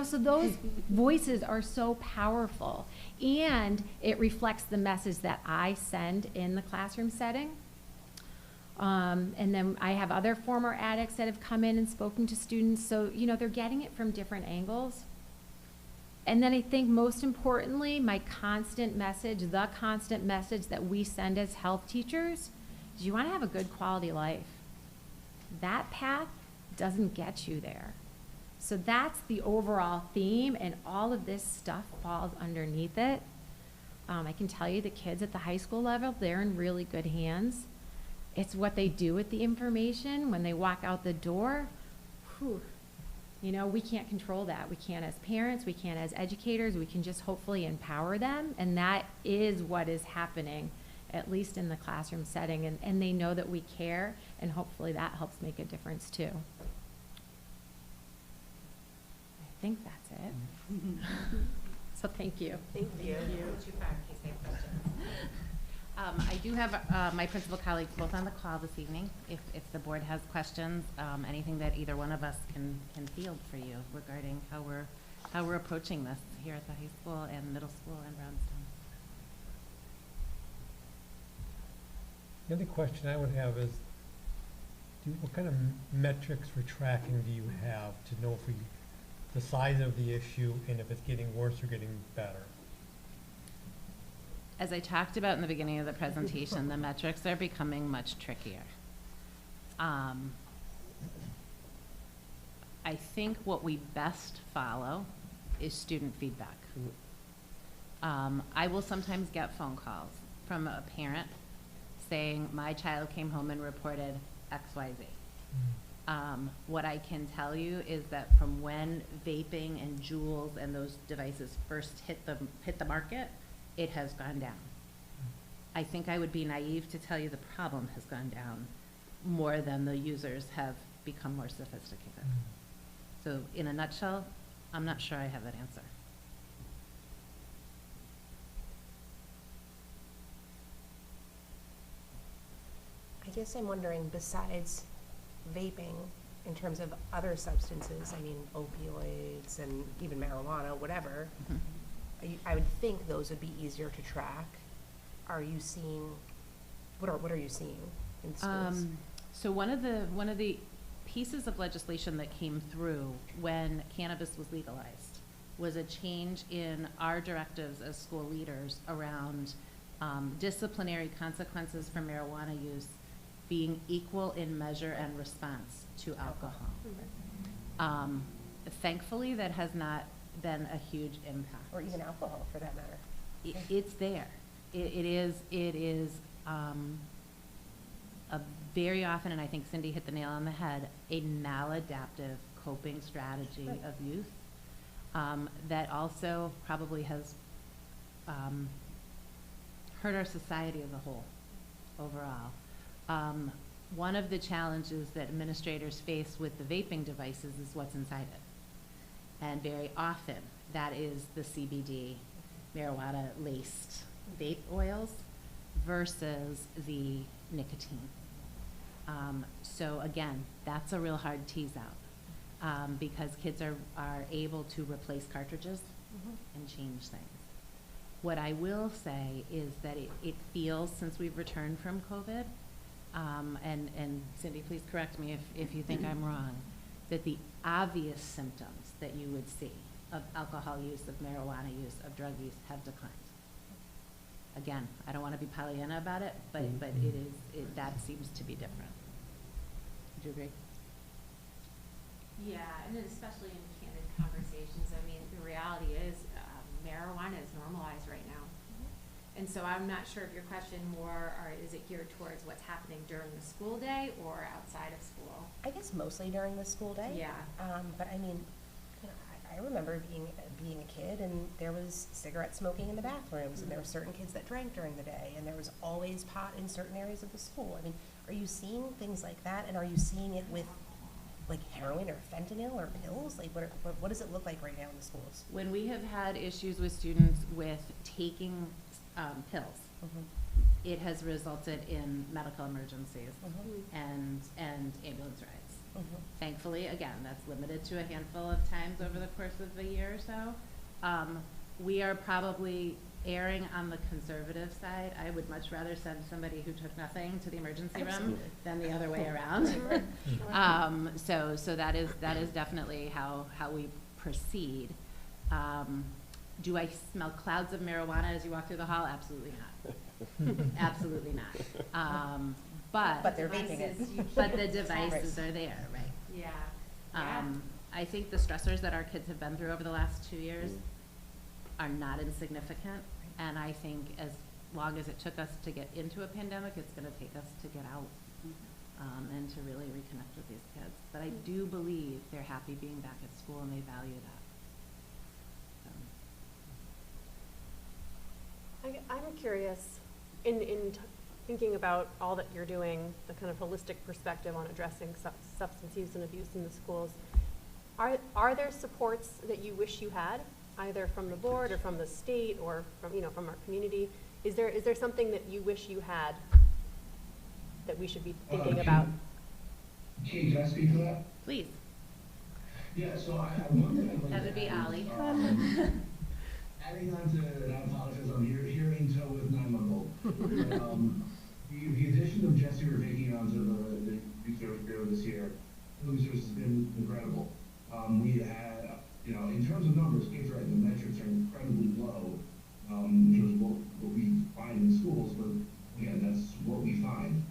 So those voices are so powerful, and it reflects the message that I send in the classroom setting. And then I have other former addicts that have come in and spoken to students, so, they're getting it from different angles. And then I think most importantly, the constant message that we send as health teachers is you want to have a good quality life. That path doesn't get you there. So that's the overall theme, and all of this stuff falls underneath it. I can tell you the kids at the high school level, they're in really good hands. It's what they do with the information when they walk out the door. Whew. We can't control that. We can't as parents, we can't as educators, we can just hopefully empower them, and that is what is happening, at least in the classroom setting, and they know that we care, and hopefully that helps make a difference too. I think that's it. So thank you. Thank you. I do have my principal colleagues both on the call this evening. If the board has questions, anything that either one of us can field for you regarding how we're approaching this here at the high school and middle school and Brownstown. The other question I would have is, what kind of metrics for tracking do you have to know if the size of the issue and if it's getting worse or getting better? as I talked about in the beginning of the presentation, the metrics are becoming much trickier. I think what we best follow is student feedback. I will sometimes get phone calls from a parent saying, my child came home and reported XYZ. What I can tell you is that from when vaping and Juuls and those devices first hit the market, it has gone down. I think I would be naive to tell you the problem has gone down more than the users have become more sophisticated. So in a nutshell, I'm not sure I have that answer. I guess I'm wondering, besides vaping, in terms of other substances, I mean opioids and even marijuana, whatever, I would think those would be easier to track. Are you seeing, what are you seeing in schools? So one of the pieces of legislation that came through when cannabis was legalized was a change in our directives as school leaders around disciplinary consequences for marijuana use being equal in measure and response to alcohol. Thankfully, that has not been a huge impact. Or even alcohol, for that matter. It's there. It is a very often, and I think Cindy hit the nail on the head, a maladaptive coping strategy of youth that also probably has hurt our society as a whole overall. One of the challenges that administrators face with the vaping devices is what's inside it. And very often, that is the CBD, marijuana-laced vape oils versus the nicotine. So again, that's a real hard tease out because kids are able to replace cartridges and change things. What I will say is that it feels, since we've returned from COVID, and Cindy, please correct me if you think I'm wrong, that the obvious symptoms that you would see of alcohol use, of marijuana use, of drug use have declined. Again, I don't want to be Pollyanna about it, but that seems to be different. Would you agree? Yeah, and then especially in candid conversations, I mean, the reality is marijuana is normalized right now. And so I'm not sure if your question is it geared towards what's happening during the school day or outside of school? I guess mostly during the school day. Yeah. But I mean, you know, I remember being a kid, and there was cigarette smoking in the bathrooms, and there were certain kids that drank during the day, and there was always pot in certain areas of the school. I mean, are you seeing things like that, and are you seeing it with like heroin or fentanyl or pills? Like what does it look like right now in the schools? When we have had issues with students with taking pills, it has resulted in medical emergencies and ambulance rides. Thankfully, again, that's limited to a handful of times over the course of a year or so. We are probably erring on the conservative side. I would much rather send somebody who took nothing to the emergency room than the other way around. So that is definitely how we proceed. Do I smell clouds of marijuana as you walk through the hall? Absolutely not. Absolutely not. But they're vaping it. But the devices are there, right? Yeah. I think the stressors that our kids have been through over the last 2 years are not insignificant, and I think as long as it took us to get into a pandemic, it's going to take us to get out and to really reconnect with these kids. But I do believe they're happy being back at school, and they value that. I'm curious, in thinking about all that you're doing, the kind of holistic perspective on addressing substance use and abuse in the schools, are there supports that you wish you had, either from the board or from the state or from our community? Is there something that you wish you had that we should be thinking about? Kate, can I speak to that? Please. Yeah, so I one thing I'd like That to would be add Ollie. Adding on to, and I apologize, I'm here in tow with 9-month-old. The addition of Jesse Ravicki onto the youth service bureau this year, Human Service has been incredible. We had, in terms of numbers, Kate's right, the metrics are incredibly low in terms of what we find in schools, but again, that's what we find.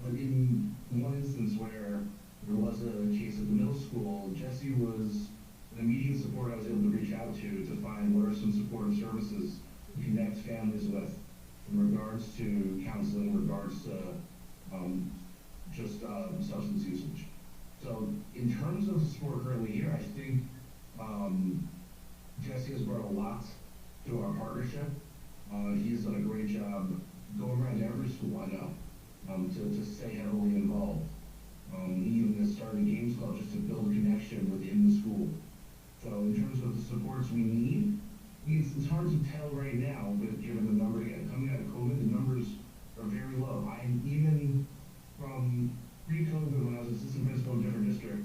But in one instance where there was a case at the middle school, Jesse was an immediate support I was able to reach out to find what are some supportive services to connect families with in regards to counseling, in regards to substance usage. So in terms of the support currently here, I think Jesse has brought a lot to our partnership. He's done a great job going around to every school I know to stay heavily involved. He even has started a games club just to build a connection within the school. So in terms of the supports we need, it's hard to tell right now, but given the number, again, coming out of COVID, the numbers are very low. Even from pre-COVID, when I was assistant principal in a different district,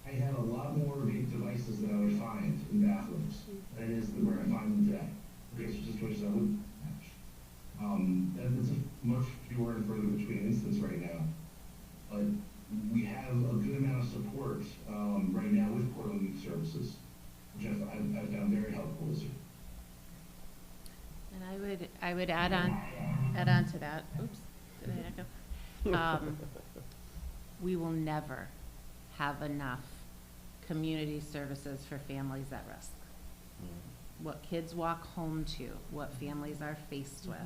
I had a lot more vape devices that I would find in bathrooms than it is where I find them today. Okay, so situations I wouldn't match. That's a much fewer and further between instance right now. But we have a good amount of support right now with Portland Youth Services, which I've found very helpful this year. And I would add on to that. Oops, did I echo? We will never have enough community services for families at risk. What kids walk home to, what families are faced with,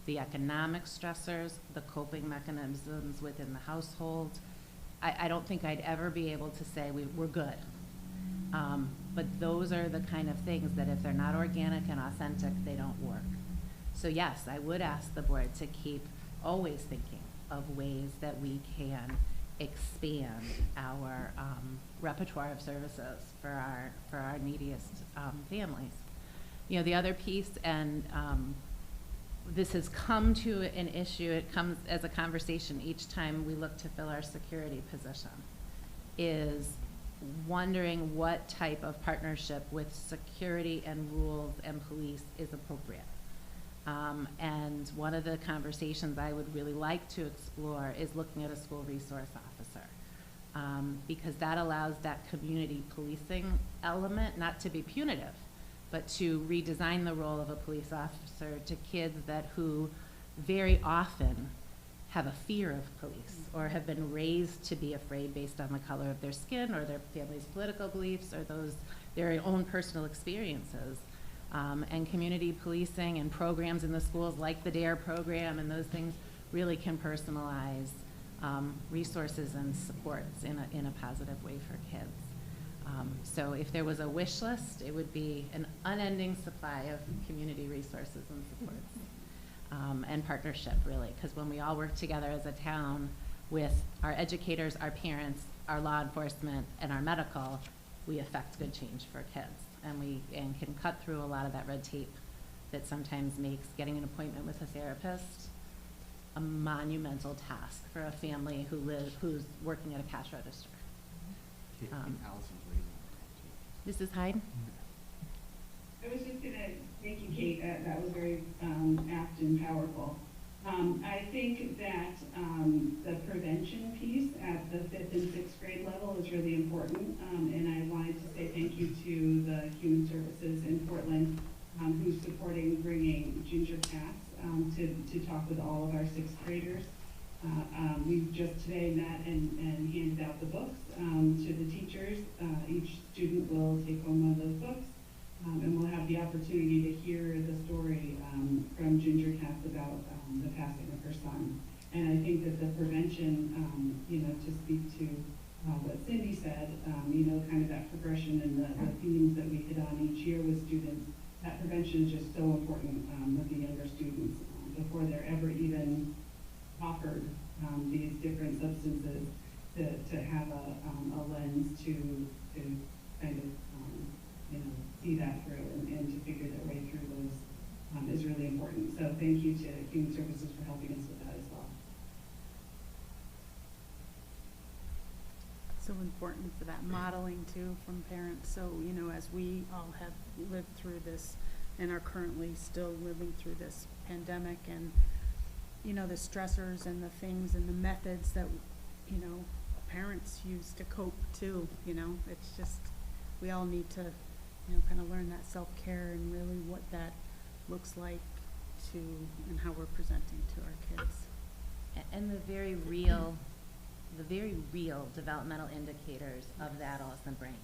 the economic stressors, the coping mechanisms within the household. I don't think I'd ever be able to say we're good. But those are the kind of things that if they're not organic and authentic, they don't work. So yes, I would ask the board to keep always thinking of ways that we can expand our repertoire of services for our neediest families. You know, the other piece, and this has come to an issue, it comes as a conversation each time we look to fill our security position, is wondering what type of partnership with security and rules and police is appropriate. And one of the conversations I would really like to explore is looking at a school resource officer, because that allows that community policing element not to be punitive, but to redesign the role of a police officer to kids who very often have a fear of police or have been raised to be afraid based on the color of their skin or their family's political beliefs or their own personal experiences. And community policing and programs in the schools like the DARE program and those things really can personalize resources and supports in a positive way for kids. So if there was a wish list, it would be an unending supply of community resources and supports and partnership, really, because when we all work together as a town with our educators, our parents, our law enforcement, and our medical, we affect good change for kids. And can cut through a lot of that red tape that sometimes makes getting an appointment with a therapist a monumental task for a family who's working at a cash register. Mrs. Hyde? I was just gonna thank you, Kate. That was very apt and powerful. I think that the prevention piece at the 5th and 6th grade level is really important, and I wanted to say thank you to the Human Services in Portland who's supporting bringing Ginger Cats to talk with all of our 6th graders. We just today met and handed out the books to the teachers. Each student will take home one of those books. And we'll have the opportunity to hear the story from Ginger Cats about the passing of her son. And I think that the prevention, to speak to what Cindy said, kind of that progression and the themes that we hit on each year with students, that prevention is just so important with the younger students before they're ever even offered these different substances to have a lens to kind of see that through and to figure their way through those is really important. So thank you to Human Services for helping us with that as well. So important for that modeling too from parents. So, as we all have lived through this and are currently still living through this pandemic and, the stressors and the things and the methods that, parents use to cope too, it's just, we all need to kind of learn that self-care and really what that looks like to, and how we're presenting to our kids. And the very real developmental indicators of the adolescent brain.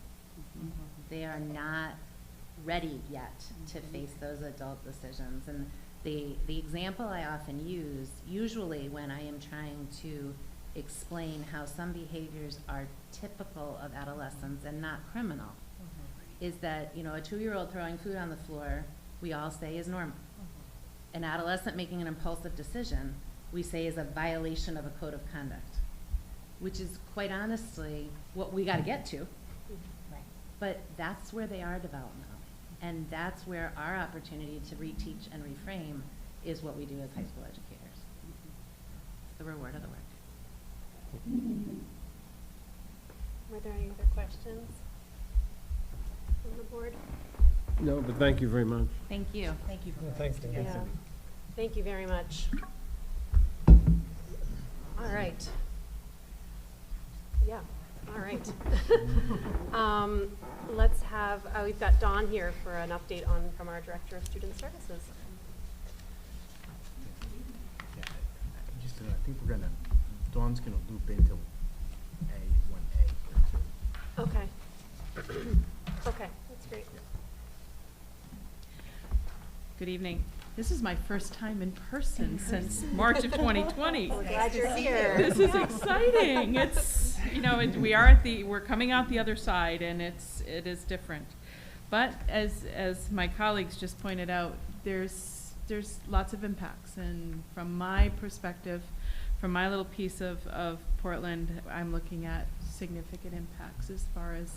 Mm-hmm. They are not ready yet to face those adult decisions. And the example I often use, usually when I am trying to explain how some behaviors are typical of adolescence and not criminal, is that, you know, a 2-year-old throwing food on the floor, we all say is normal. An adolescent making an impulsive decision, we say is a violation of a code of conduct, which is quite honestly what we got to get to. But that's where they are developmentally. And that's where our opportunity to reteach and reframe is what we do as high school educators. It's the reward of the work. Were there any other questions on the board? No, but thank you very much. Thank you. Thank you for Yeah, putting thanks, this Dan. together. Yeah. Thank you very much. All right. Yeah, all right. Let's have, we've got Dawn here for an update from our Director of Student Services. Yeah, I think Dawn's gonna loop into A1A here too. Okay. Okay, that's great. Good evening. This is my first time in person since March of 2020. We're glad you're here. This is exciting. It's, you know, we're coming out the other side, and it is different. But as my colleagues just pointed out, there's lots of impacts, and from my perspective, from my little piece of Portland, I'm looking at significant impacts as far as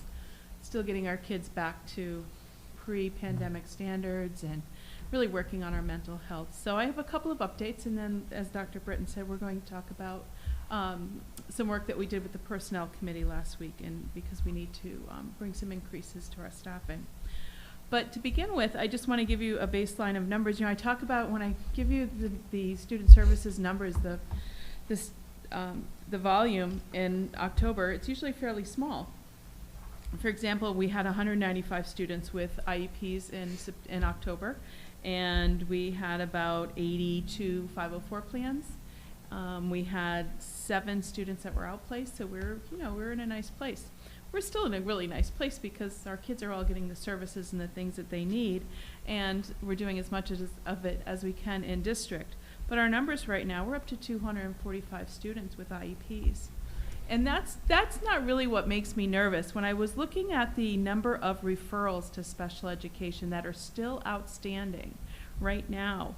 still getting our kids back to pre-pandemic standards and really working on our mental health. So I have a couple of updates, and then, as Dr. Britton said, we're going to talk about some work that we did with the Personnel Committee last week, and because we need to bring some increases to our staffing. But to begin with, I just want to give you a baseline of numbers. You know, I talk about, when I give you the student services numbers, the volume in October, it's usually fairly small. For example, we had 195 students with IEPs in October, and we had about 82 504 plans. We had 7 students that were outplaced, so we're in a nice place. We're still in a really nice place because our kids are all getting the services and the things that they need, and we're doing as much of it as we can in district. But our numbers right now, we're up to 245 students with IEPs. And that's not really what makes me nervous. When I was looking at the number of referrals to special education that are still outstanding right now,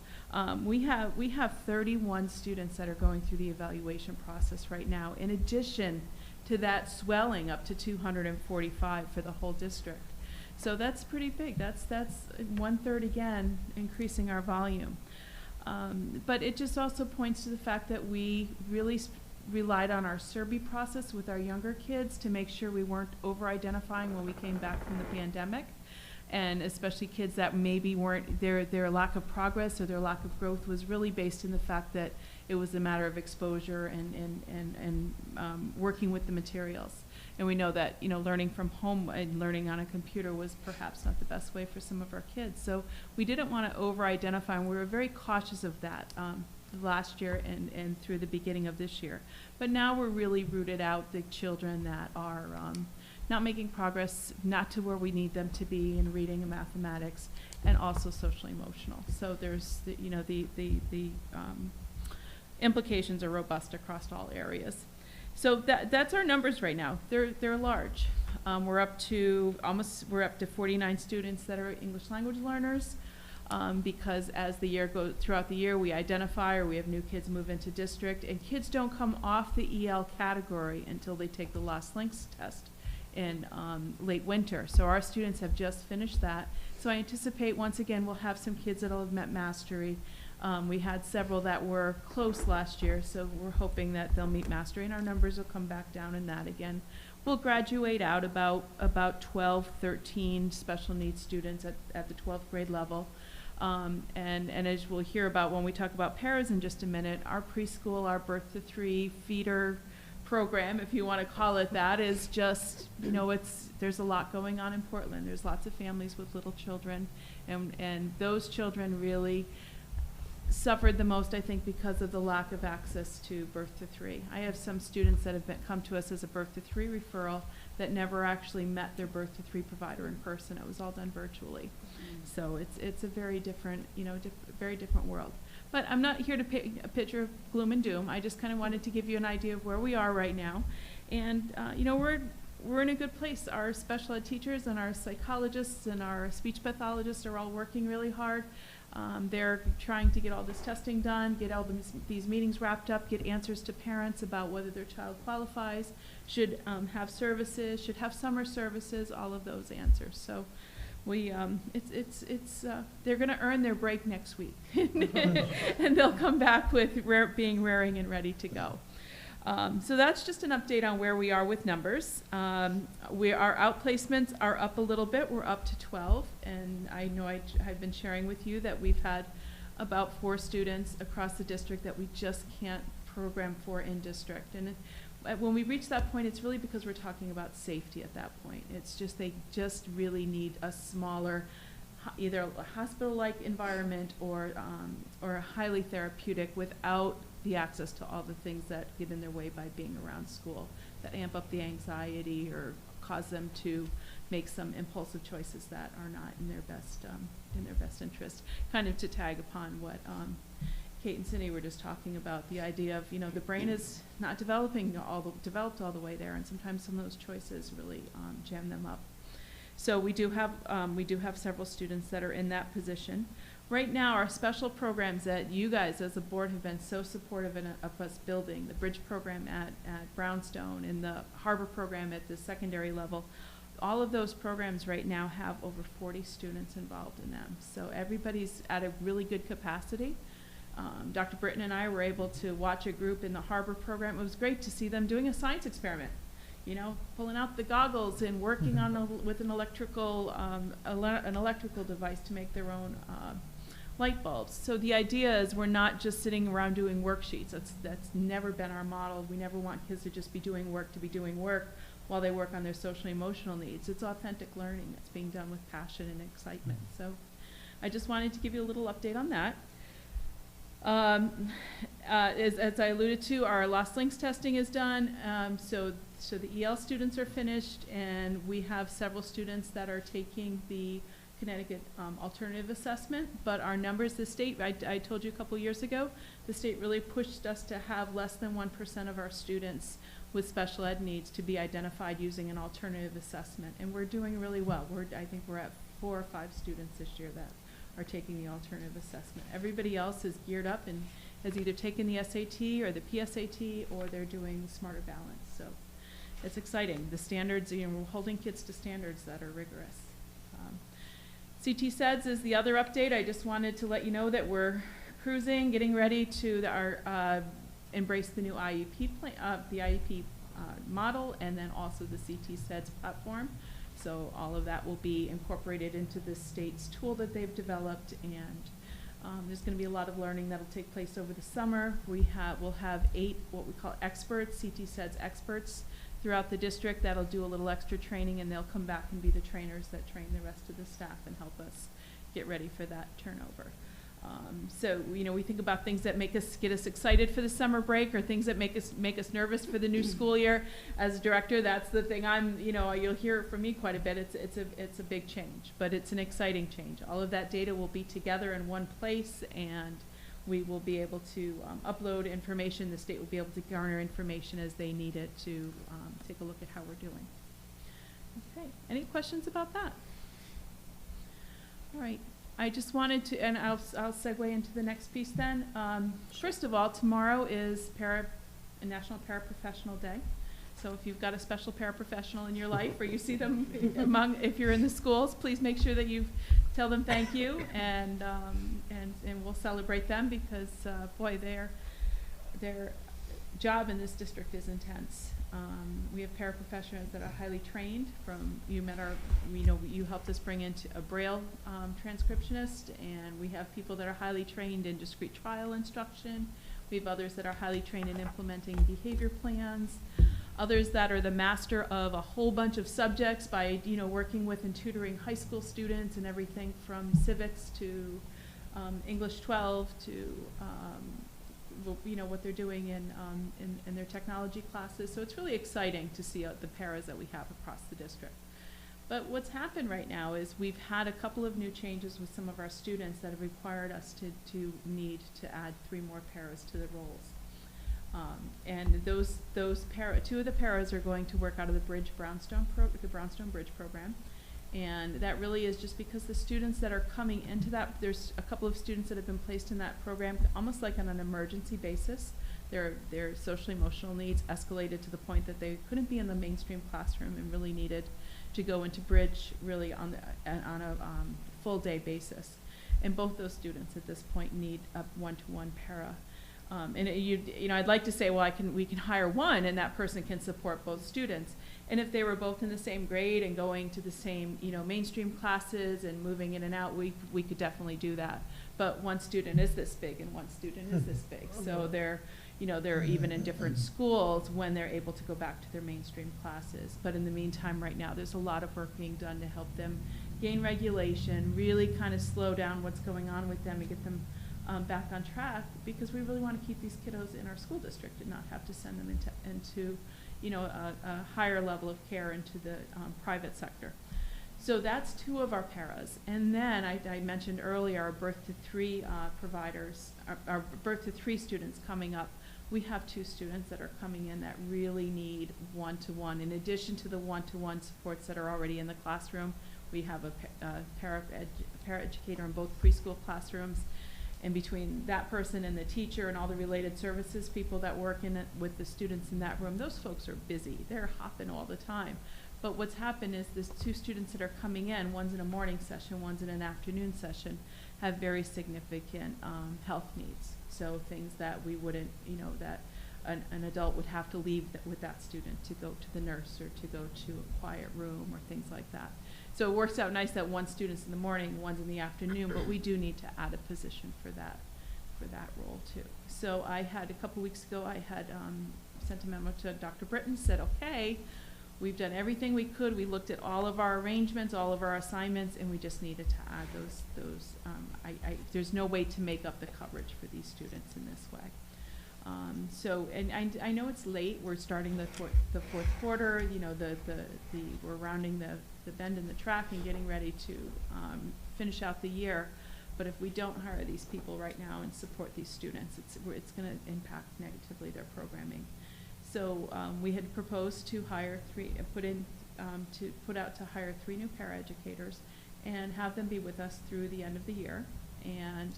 we have 31 students that are going through the evaluation process right now, in addition to that swelling up to 245 for the whole district. So that's pretty big. That's 1/3 again, increasing our volume. But it just also points to the fact that we really relied on our survey process with our younger kids to make sure we weren't over-identifying when we came back from the pandemic, and especially kids that maybe weren't, their lack of progress or their lack of growth was really based in the fact that it was a matter of exposure and working with the materials. And we know that, you know, learning from home and learning on a computer was perhaps not the best way for some of our kids. So we didn't want to over-identify, and we were very cautious of that last year and through the beginning of this year. But now we're really rooted out the children that are not making progress, not to where we need them to be in reading and mathematics, and also social emotional. So there's the implications are robust across all areas. So that's our numbers right now. They're large. We're up to 49 students that are English language learners. Because as the year goes throughout the year, we identify, or we have new kids move into district, and kids don't come off the EL category until they take the Lost Links test in late winter. So our students have just finished that. So I anticipate, once again, we'll have some kids that'll have met mastery. We had several that were close last year, so we're hoping that they'll meet mastery, and our numbers will come back down in that again. We'll graduate out about 12, 13 special needs students at the 12th grade level. And as we'll hear about when we talk about paras in just a minute, our preschool, our birth to 3 feeder program, if you want to call it that, is just, you know, there's a lot going on in Portland. There's lots of families with little children, and those children really suffered the most, I think, because of the lack of access to birth to 3. I have some students that have come to us as a birth to 3 referral that never actually met their birth to 3 provider in person. It was all done virtually. So it's a very different, very different world. But I'm not here to paint a picture of gloom and doom. I just kind of wanted to give you an idea of where we are right now. And, we're in a good place. Our special ed teachers and our psychologists and our speech pathologists are all working really hard. They're trying to get all this testing done, get all these meetings wrapped up, get answers to parents about whether their child qualifies, should have services, should have summer services, all of those answers. So we, they're going to earn their break next week, and they'll come back with being raring and ready to go. So that's just an update on where we are with numbers. Our outplacements are up a little bit. We're up to 12, and I know I've been sharing with you that we've had about 4 students across the district that we just can't program for in district. And when we reach that point, it's really because we're talking about safety at that point. It's just they just really need a smaller, either a hospital-like environment or a highly therapeutic without the access to all the things that get in their way by being around school, that amp up the anxiety or cause them to make some impulsive choices that are not in their best interest. Kind of to tag upon what Kate and Cindy were just talking about, the idea of, the brain is not developed all the way there, and sometimes some of those choices really jam them up. So we do have several students that are in that position. Right now, our special programs that you guys as a board have been so supportive of us building, the bridge program at Brownstone and the harbor program at the secondary level, all of those programs right now have over 40 students involved in them. So everybody's at a really good capacity. Dr. Britton and I were able to watch a group in the harbor program. It was great to see them doing a science experiment. Pulling out the goggles and working with an electrical device to make their own light bulbs. So the idea is we're not just sitting around doing worksheets. That's never been our model. We never want kids to just be doing work while they work on their social and emotional needs. It's authentic learning that's being done with passion and excitement. So I just wanted to give you a little update on that. As I alluded to, our Lost Links testing is done. So the EL students are finished, and we have several students that are taking the Connecticut alternative assessment. But our numbers, the state, I told you a couple years ago, the state really pushed us to have less than 1% of our students with special ed needs to be identified using an alternative assessment. And we're doing really well. I think we're at 4 or 5 students this year that are taking the alternative assessment. Everybody else is geared up and has either taken the SAT or the PSAT, or they're doing Smarter Balance. So it's exciting. The standards, we're holding kids to standards that are rigorous. CT SEDS is the other update. I just wanted to let you know that we're cruising, getting ready to embrace the new IEP plan, the IEP model, and then also the CT SEDS platform. So all of that will be incorporated into the state's tool that they've developed, and there's going to be a lot of learning that will take place over the summer. We'll have 8 what we call experts, CT SEDS experts, throughout the district that'll do a little extra training, and they'll come back and be the trainers that train the rest of the staff and help us get ready for that turnover. So we think about things that get us excited for the summer break, or things that make us nervous for the new school year. As a director, that's the thing you'll hear it from me quite a bit. It's a big change, but it's an exciting change. All of that data will be together in one place, and we will be able to upload information. The state will be able to garner information as they need it to take a look at how we're doing. Okay, any questions about that? All right. I just wanted to, and I'll segue into the next piece then. First of all, tomorrow is National Paraprofessional Day. So if you've got a special paraprofessional in your life, or you see them if you're in the schools, please make sure that you tell them thank you, and we'll celebrate them, because boy, their job in this district is intense. We have paraprofessionals that are highly trained. You helped us bring in a Braille transcriptionist, and we have people that are highly trained in discrete trial instruction. We have others that are highly trained in implementing behavior plans. Others that are the master of a whole bunch of subjects by working with and tutoring high school students and everything from civics to English 12 to, you know, what they're doing in their technology classes. So it's really exciting to see the paras that we have across the district. But what's happened right now is we've had a couple of new changes with some of our students that have required us to need to add 3 more paras to the roles. And two of the paras are going to work out of the Brownstone Bridge program. And that really is just because the students that are coming into that, there's a couple of students that have been placed in that program almost like on an emergency basis. Their social emotional needs escalated to the point that they couldn't be in the mainstream classroom and really needed to go into Bridge really on a full day basis. And both those students at this point need a 1-to-1 para. You know, I'd like to say, well, we can hire one and that person can support both students. And if they were both in the same grade and going to the same, you know, mainstream classes and moving in and out, we could definitely do that. But one student is this big and one student is this big. So they're even in different schools when they're able to go back to their mainstream classes. But in the meantime, right now, there's a lot of work being done to help them gain regulation, really kind of slow down what's going on with them and get them back on track, because we really want to keep these kiddos in our school district and not have to send them into you know, a higher level of care into the private sector. So that's 2 of our paras. And then I mentioned earlier our birth to 3 providers, our birth to 3 students coming up. We have 2 students that are coming in that really need 1-to-1. In addition to the 1-to-1 supports that are already in the classroom, we have a paraeducator in both preschool classrooms. And between that person and the teacher and all the related services people that work in it with the students in that room, those folks are busy. They're hopping all the time. But what's happened is these 2 students that are coming in, one's in a morning session, one's in an afternoon session, have very significant health needs. So things that we wouldn't, you know, that an adult would have to leave with that student to go to the nurse or to go to a quiet room or things like that. So it works out nice that one student's in the morning, one's in the afternoon, but we do need to add a position for that role too. So I had, a couple weeks ago, I had sent a memo to Dr. Britton, said, okay, we've done everything we could. We looked at all of our arrangements, all of our assignments, and we just needed to add those. There's no way to make up the coverage for these students in this way. So, and I know it's late. We're starting the fourth quarter. You know, we're rounding the bend in the track and getting ready to finish out the year. But if we don't hire these people right now and support these students, it's going to impact negatively their programming. So we had proposed to hire put out to hire 3 new paraeducators and have them be with us through the end of the year. And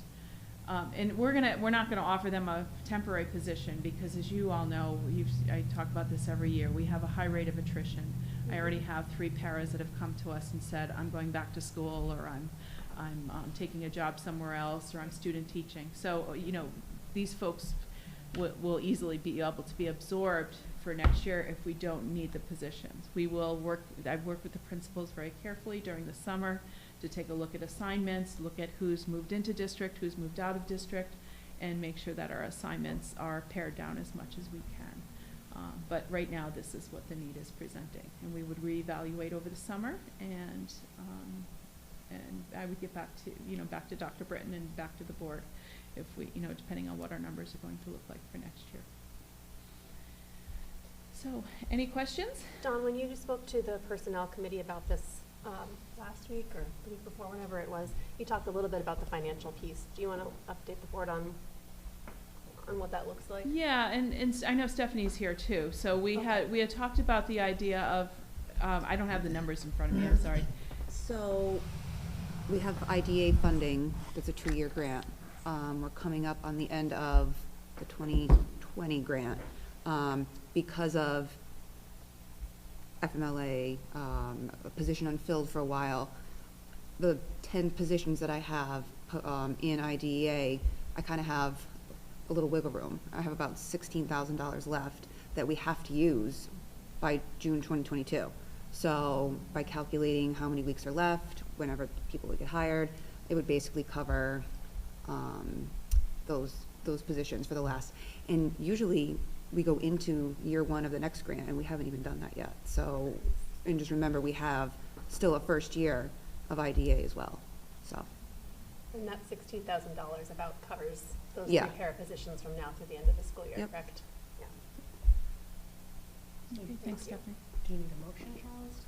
we're not gonna offer them a temporary position because, as you all know, I talk about this every year, we have a high rate of attrition. I already have 3 paras that have come to us and said, I'm going back to school, or I'm taking a job somewhere else, or I'm student teaching. So, you know, these folks will easily be able to be absorbed for next year if we don't need the positions. I've worked with the principals very carefully during the summer to take a look at assignments, look at who's moved into district, who's moved out of district, and make sure that our assignments are pared down as much as we can. But right now, this is what the need is presenting, and we would reevaluate over the summer, and I would get back to Dr. Britton and back to the board if we, you know, depending on what our numbers are going to look like for next year. So, any questions? Dawn, when you just spoke to the personnel committee about this last week or the week before, whenever it was, you talked a little bit about the financial piece. Do you want to update the board on what that looks like? Yeah, and I know Stephanie's here too. So we had talked about the idea of, I don't have the numbers in front of me, I'm sorry. So we have IDA funding, that's a 2-year grant. We're coming up on the end of the 2020 grant because of FMLA, a position unfilled for a while. The 10 positions that I have in IDEA, I kind of have a little wiggle room. I have about $16,000 left that we have to use by June 2022. So by calculating how many weeks are left, whenever people would get hired, it would basically cover those positions for the last. And usually we go into year 1 of the next grant, and we haven't even done that yet. So, and just remember, we have still a first year of IDA as well. So. And that $16,000 about covers those Yeah. 3 para positions from now through the end of the school year, Yep. correct? Yeah. Okay, thanks, Stephanie. Do you need a motion, Charles?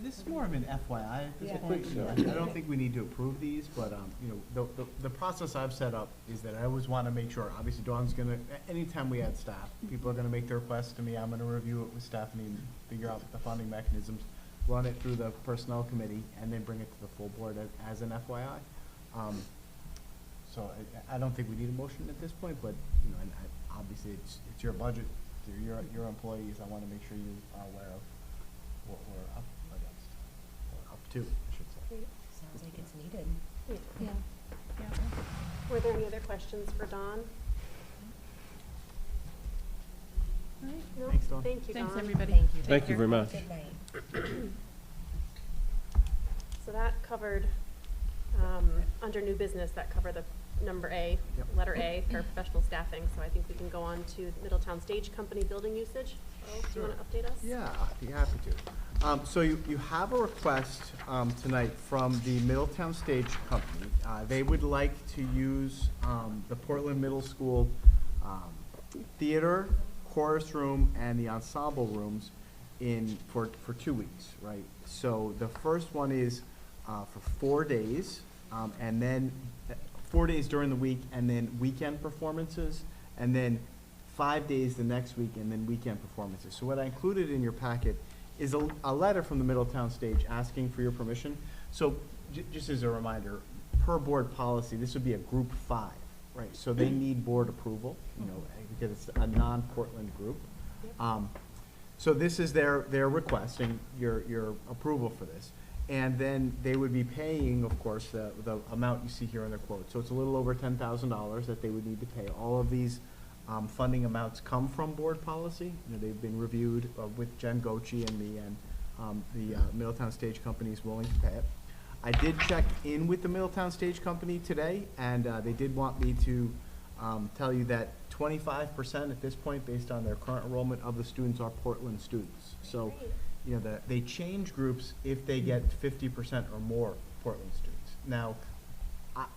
This is more of an FYI at this Yeah. point. I think so. I don't think we need to approve these, but, you know, the process I've set up is that I always want to make sure, obviously Dawn's gonna, anytime we add staff, people are gonna make their requests to me, I'm gonna review it with Stephanie and figure out the funding mechanisms, run it through the personnel committee, and then bring it to the full board as an FYI. So I don't think we need a motion at this point, but, you know, and obviously it's your budget, they're your employees, I wanna make sure you are aware of what we're up against, or up to, I should say. Great. Sounds like it's needed. Yeah. Were there any other questions for Dawn? No? Thanks, Dawn. Thank you, Dawn. Thanks, everybody. Thank you. Thank you very much. Good night. So that covered, under new business, that covered the number A, Yep. letter A, paraprofessional staffing. So I think we can go on to Middletown Stage Company building usage. Charles, do you want to update us? Yeah, I'd be happy to. So you have a request tonight from the Middletown Stage Company. They would like to use the Portland Middle School theater, chorus room, and the ensemble rooms for 2 weeks, right? So the first one is for 4 days, and then 4 days during the week, and then weekend performances, and then 5 days the next week, and then weekend performances. So what I included in your packet is a letter from the Middletown Stage asking for your permission. So just as a reminder, per board policy, this would be a group 5, right? So they need board approval, you know, because it's a non-Portland group. So this is their requesting your approval for this. And then they would be paying, of course, the amount you see here in their quote. So it's a little over $10,000 that they would need to pay. All of these funding amounts come from board policy. You know, they've been reviewed with Jen Gochi and me, and the Middletown Stage Company is willing to pay it. I did check in with the Middletown Stage Company today, and they did want me to tell you that 25% at this point, based on their current enrollment of the students, are Portland students. So, you know, they change groups if they get 50% or more Portland students. Now,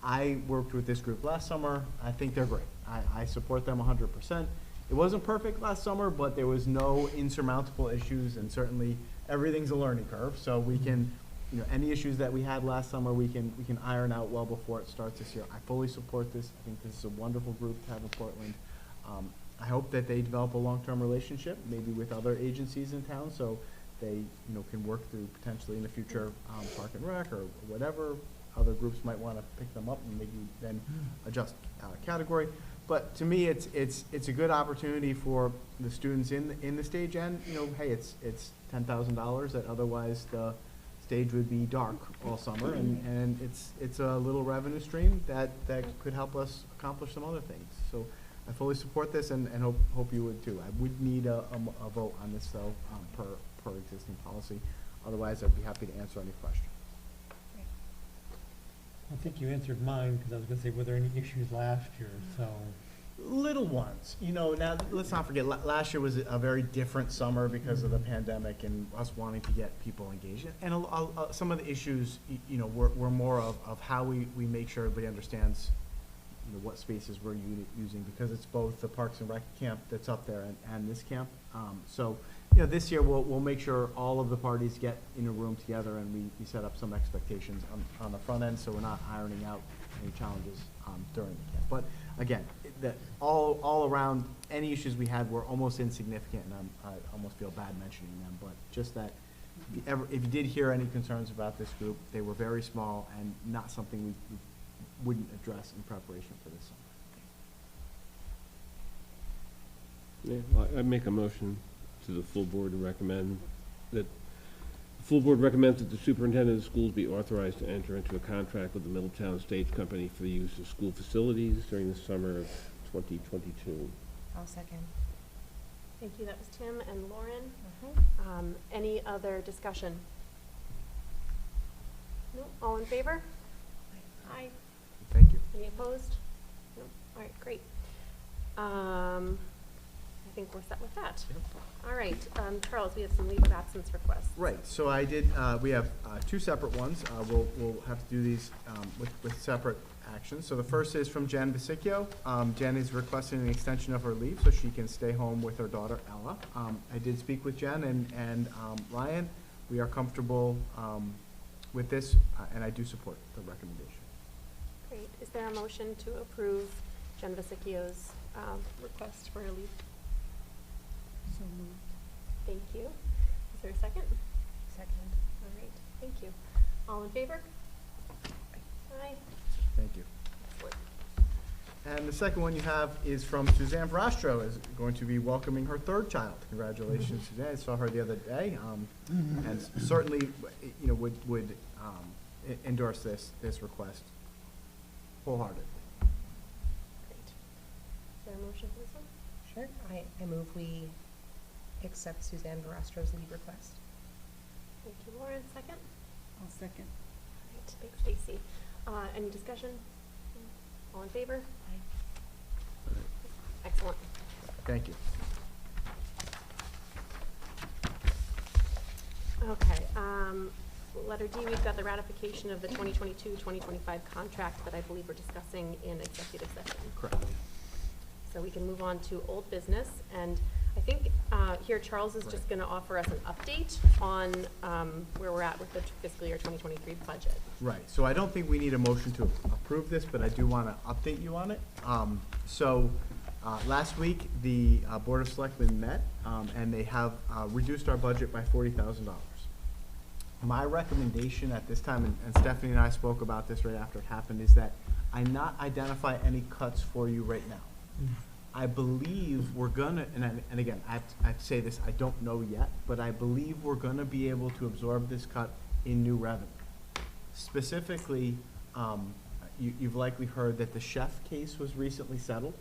I worked with this group last summer. I think they're great. I support them 100%. It wasn't perfect last summer, but there was no insurmountable issues, and certainly everything's a learning curve. So we can, you know, any issues that we had last summer, we can iron out well before it starts this year. I fully support this. I think this is a wonderful group to have in Portland. I hope that they develop a long-term relationship, maybe with other agencies in town, so they, you know, can work through potentially in the future Park and Rec or whatever. Other groups might want to pick them up and maybe then adjust category. But to me, it's a good opportunity for the students in the stage end. You know, hey, it's $10,000 that otherwise the stage would be dark all summer, and it's a little revenue stream that could help us accomplish some other things. So I fully support this, and hope you would too. I would need a vote on this though, per existing policy. Otherwise, I'd be happy to answer any questions. I think you answered mine, because I was gonna say, were there any issues last year, so. Little ones, you know. Now let's not forget, last year was a very different summer because of the pandemic and us wanting to get people engaged. And some of the issues, you know, were more of how we make sure everybody understands, you know, what spaces we're using, because it's both the Parks and Rec camp that's up there and this camp. So, you know, this year we'll make sure all of the parties get in a room together, and we set up some expectations on the front end, so we're not ironing out any challenges during the camp. But again, all around, any issues we had were almost insignificant, and I almost feel bad mentioning them. But just that, if you did hear any concerns about this group, they were very small and not something we wouldn't address in preparation for this summer. Yeah, well, I make a motion to the full board to recommend that, the full board recommends that the superintendent of schools be authorized to enter into a contract with the Middletown Stage Company for the use of school facilities during the summer of 2022. I'll second. Thank you. That was Tim and Lauren. Any other discussion? No? All in favor? Aye. Thank you. Any opposed? No? All right, great. I think we're set with that. All right, Charles, we have some leave of absence requests. Right, so I did, we have two separate ones. We'll have to do these with separate actions. So the first is from Jen Basicchio. Jen is requesting an extension of her leave so she can stay home with her daughter Ella. I did speak with Jen and Ryan. We are comfortable with this, and I do support the recommendation. Great. Is there a motion to approve Jen Basicchio's request for a leave? So moved. Thank you. Is there a second? Second. All right, thank you. All in favor? Aye. Thank you. Excellent. And the second one you have is from Suzanne Verastro, is going to be welcoming her third child. Congratulations, Suzanne. I saw her the other day, and certainly, you know, would endorse this request wholeheartedly. Great. Is there a motion for this one? Sure. I move we accept Suzanne Verastro's leave request. Thank you, Lauren. Second? I'll second. All right, thanks, Stacy. Any discussion? All in favor? Aye. Excellent. Thank you. Okay, letter D, we've got the ratification of the 2022-2025 contract that I believe we're discussing in executive session. Correct. So we can move on to old business, and I think here Charles is just going to offer us an update on where we're at with the fiscal year 2023 budget. Right, so I don't think we need a motion to approve this, but I do want to update you on it. Last week, the Board of Selectmen met, and they have reduced our budget by $40,000. My recommendation at this time, and Stephanie and I spoke about this right after it happened, is that I not identify any cuts for you right now. I believe we're gonna, and again, I have to say this, I don't know yet, but I believe we're gonna be able to absorb this cut in new revenue. Specifically, you've likely heard that the chef case was recently settled.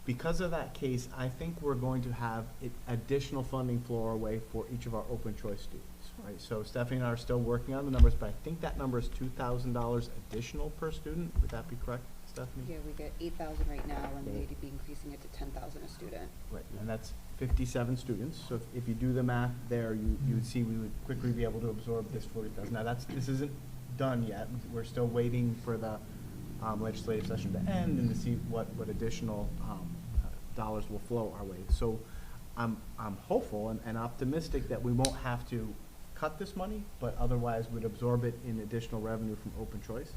Because of that case, I think we're going to have additional funding flow our way for each of our open choice students, right? So Stephanie and I are still working on the numbers, but I think that number is $2,000 additional per student. Would that be correct, Stephanie? Yeah, we get 8,000 right now, and they'd be increasing it to 10,000 a student. Right, and that's 57 students. So if you do the math there, you would see we would quickly be able to absorb this 40,000. Now this isn't done yet. We're still waiting for the legislative session to end and to see what additional dollars will flow our way. So I'm hopeful and optimistic that we won't have to cut this money, but otherwise would absorb it in additional revenue from open choice.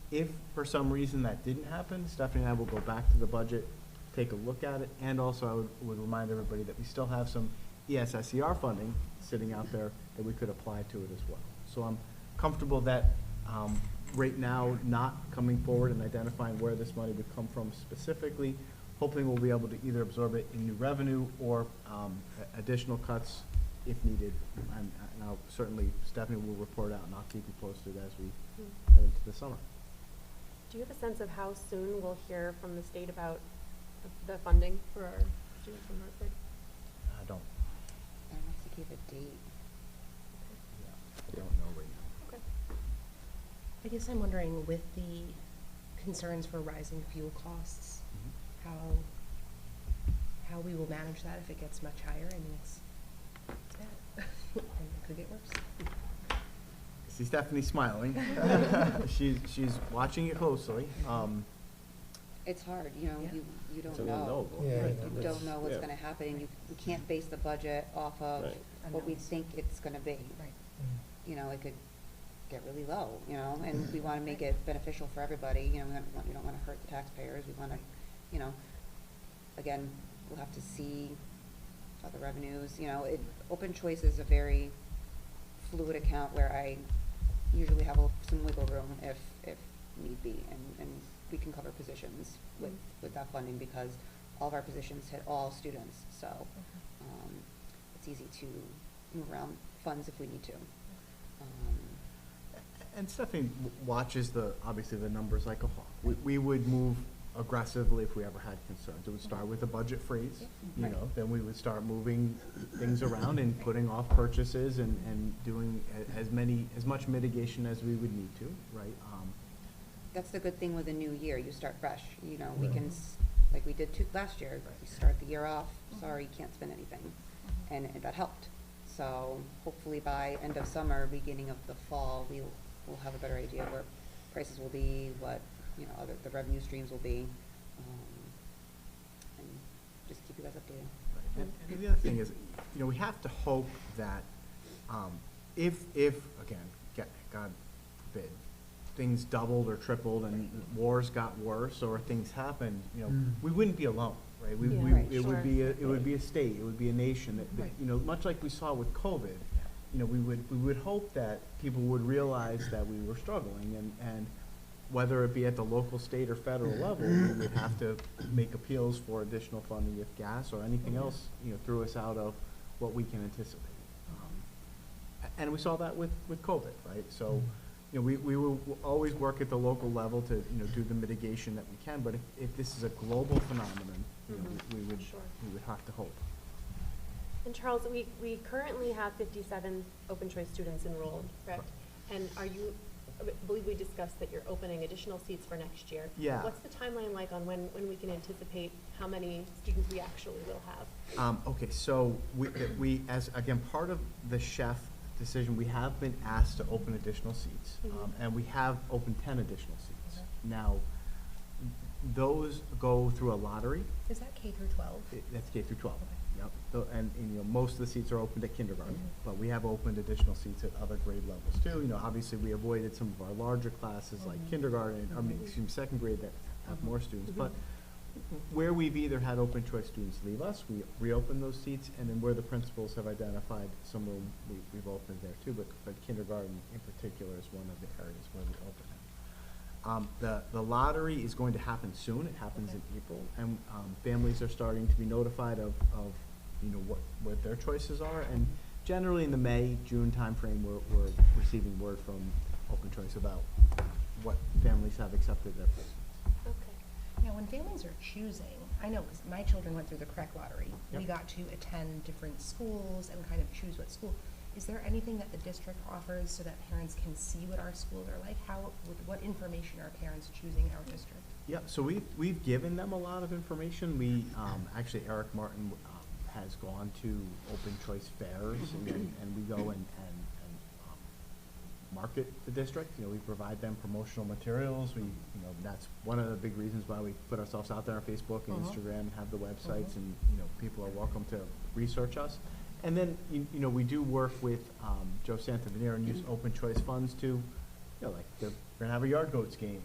If for some reason that didn't happen, Stephanie and I will go back to the budget, take a look at it, and also I would remind everybody that we still have some ESSER funding sitting out there that we could apply to it as well. So I'm comfortable that right now not coming forward and identifying where this money would come from specifically. Hopefully we'll be able to either absorb it in new revenue or additional cuts if needed. And I'll certainly, Stephanie will report out and I'll keep you posted as we head into the summer. Do you have a sense of how soon we'll hear from the state about the funding for our students in Hartford? I don't. I don't have to give a date. I don't know right now. Okay. I guess I'm wondering, with the concerns for rising fuel costs, how we will manage that if it gets much higher. I mean, it's bad. And it could get worse. See Stephanie smiling. She's watching it closely. It's hard, you know, Yeah. you don't It's know. unknowable. Yeah, Right, that's- you don't know what's yeah. gonna happen, and we can't base the budget off of Right. what we Unknowns. think it's gonna be. Right. You know, it could get really low, you know, and we wanna make it beneficial for everybody, you know, we don't wanna hurt the taxpayers, we wanna, you know, again, we'll have to see other revenues, you know, open choice is a very fluid account where I usually have some wiggle room if need be, and we can cover positions with that funding because all of our positions hit all students, so, it's easy to move around funds if we need to. And Stephanie watches obviously the numbers like a hawk. We would move aggressively if we ever had concerns. It would start with a budget freeze, you know, then we would start moving things around and putting off purchases and doing as much mitigation as we would need to, right? That's the good thing with a new year, you start fresh, you know, we can like we did last year. We start the year off, sorry, you can't spend anything, and that helped. So hopefully by end of summer, beginning of the fall, we'll have a better idea where prices will be, what, the revenue streams will be, and just keep you guys updated. And the other thing is, we have to hope that, if, again, God forbid, things doubled or tripled and wars got worse or things happened, we wouldn't be alone, right? It would be a state, it would be a nation that, much like we saw with COVID, we would hope that people would realize that we were struggling, and whether it be at the local, state, or federal level, we would have to make appeals for additional funding if gas or anything else, threw us out of what we can anticipate. And we saw that with COVID, right? So, we will always work at the local level to, do the mitigation that we can, but if this is a global phenomenon, we would have to hope. And Charles, we currently have 57 open choice students enrolled, correct? And I believe we discussed that you're opening additional seats for next year. Yeah. What's the timeline like on when we can anticipate how many students we actually will have? Okay, so we, as, again, part of the chef decision, we have been asked to open additional seats, and we have opened 10 additional seats. Now, those go through a lottery. Is that K through 12? That's K through 12. Yep. And most of the seats are opened at kindergarten, but we have opened additional seats at other grade levels too. Obviously we avoided some of our larger classes like kindergarten, second grade that have more students. But where we've either had open choice students leave us, we reopen those seats, and then where the principals have identified some room, we've opened there too. But kindergarten in particular is one of the areas where we open it. The lottery is going to happen soon. It happens in April, and families are starting to be notified of what their choices are. And generally in the May, June timeframe, we're receiving word from Open Choice about what families have accepted their placements. Okay. Now, when families are choosing, I know because my children went through the CREC lottery. Yep. We got to attend different schools and kind of choose what school. Is there anything that the district offers so that parents can see what our schools are like? What information are parents choosing our district? Yeah, so we've given them a lot of information. We, actually, Eric Martin has gone to open choice fairs, and we go and market the district. We provide them promotional materials. That's one of the big reasons why we put ourselves out there on Facebook and Instagram and have the websites, and people are welcome to research us. And then we do work with Joe Santaveneer and use open choice funds to, like we're gonna have a yard goats game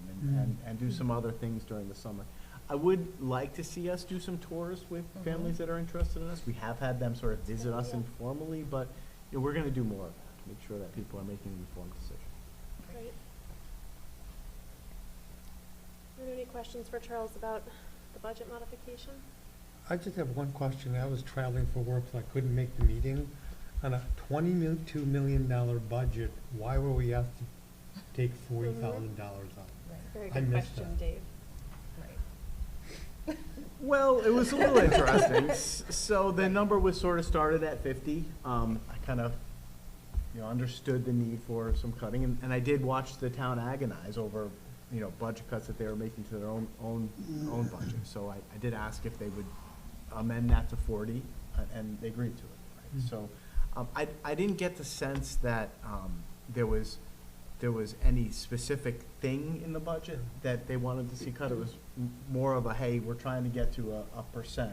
and do some other things during the summer. I would like to see us do some tours with families that are interested in us. We have had them sort of visit us informally, but we're going to do more of that to make sure that people are making an informed decision. Great. Are there any questions for Charles about the budget modification? I just have one question. I was traveling for work, so I couldn't make the meeting. On a $22 million budget, why were we asked to take $40,000 out? Very I good missed question, that. Dave. Well, it was a little interesting. So the number was sort of started at 50. I kind of, understood the need for some cutting, and I did watch the town agonize over, budget cuts that they were making to their own budget. So I did ask if they would amend that to 40, and they agreed to it. Right? So I didn't get the sense that there was any specific thing in the budget that they wanted to see cut. It was more of a, hey, we're trying to get to a percent.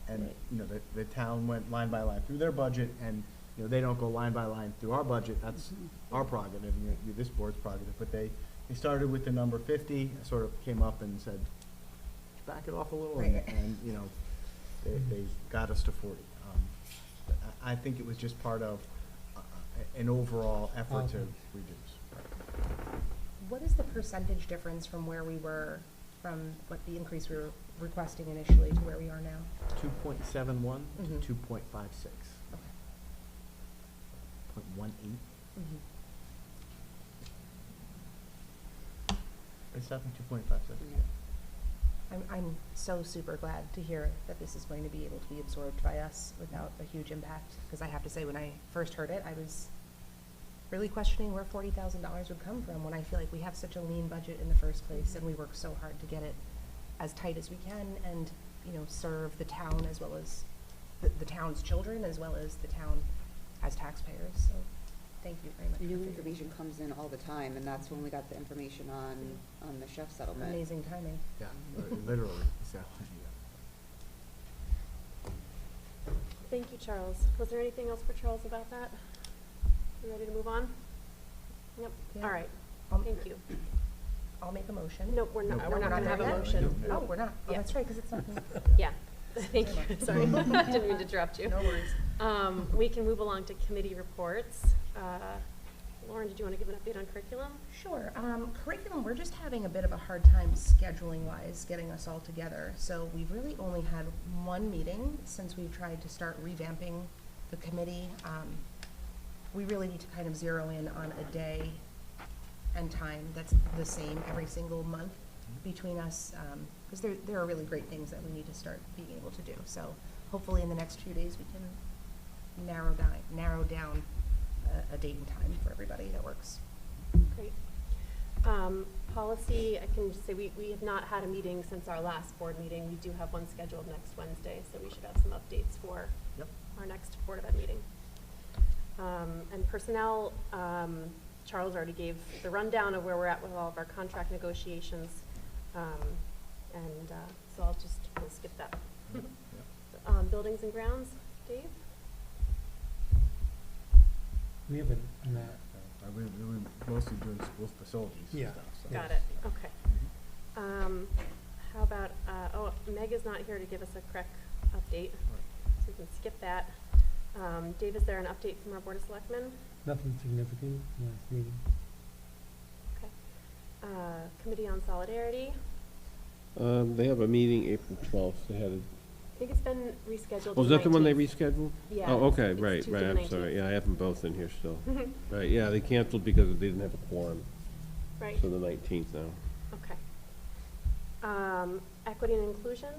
And, the town went line by line through their budget, and, they don't go line by line through our budget. That's our prerogative, this board's prerogative. But they started with the number 50, sort of came up and said, back it off a little, and they got us to 40. I think it was just part of an overall effort to reduce. What is the percentage difference from where we were, from what the increase we were requesting initially to where we are now? 2.71 to 2.56. Okay. 0.18. It's 2.56. I'm so super glad to hear that this is going to be able to be absorbed by us without a huge impact, because I have to say, when I first heard it, I was really questioning where $40,000 would come from when I feel like we have such a lean budget in the first place, and we worked so hard to get it as tight as we can and, you know, serve the town as well as the town's children as well as the town as taxpayers. So thank you very much. New for figuring information comes in all the time, and that's when we got the information on the chef it out. settlement. Amazing timing. Yeah, literally, so, Thank you, Charles. Was there anything else for Charles about that? You ready to move on? Yep, Yeah. all right, thank you. I'll make a motion. No, we're not, Nope. we're not gonna have a there yet? motion. Oh, we're not. Oh, Yeah. that's right, because it's not. Yeah, thank you, sorry, didn't mean to interrupt you. No worries. We can move along to committee reports. Lauren, did you want to give an update on curriculum? Sure. Curriculum, we're just having a bit of a hard time scheduling-wise, getting us all together. So we've really only had one meeting since we've tried to start revamping the committee. We really need to kind of zero in on a day and time that's the same every single month between us, because there are really great things that we need to start being able to do. So hopefully in the next few days, we can narrow down a date and time for everybody that works. Great. Policy, I can just say we have not had a meeting since our last board meeting. We do have one scheduled next Wednesday, so we should have some updates for our next Board of Ed meeting. And personnel, Charles already gave the rundown of where we're at with all of our contract negotiations. So we'll skip that. Buildings and grounds, Dave? We have a, we're mostly doing school facilities and Yeah. stuff, so. Got it, okay. How about, Meg is not here to give us a correct update, so we can skip that. Dave, is there an update from our Board of Selectmen? nothing significant last meeting. Okay. Committee on Solidarity, They have a meeting April 12th. They had a, I think it's been rescheduled. was to that the one they 19th. rescheduled? Yeah. Oh, okay, it's right, Tuesday right, the I'm sorry. 19th. Yeah, I have them both in here still. Right, yeah, they canceled because they didn't have a quorum. Right, So the 19th now. okay. Equity and inclusion,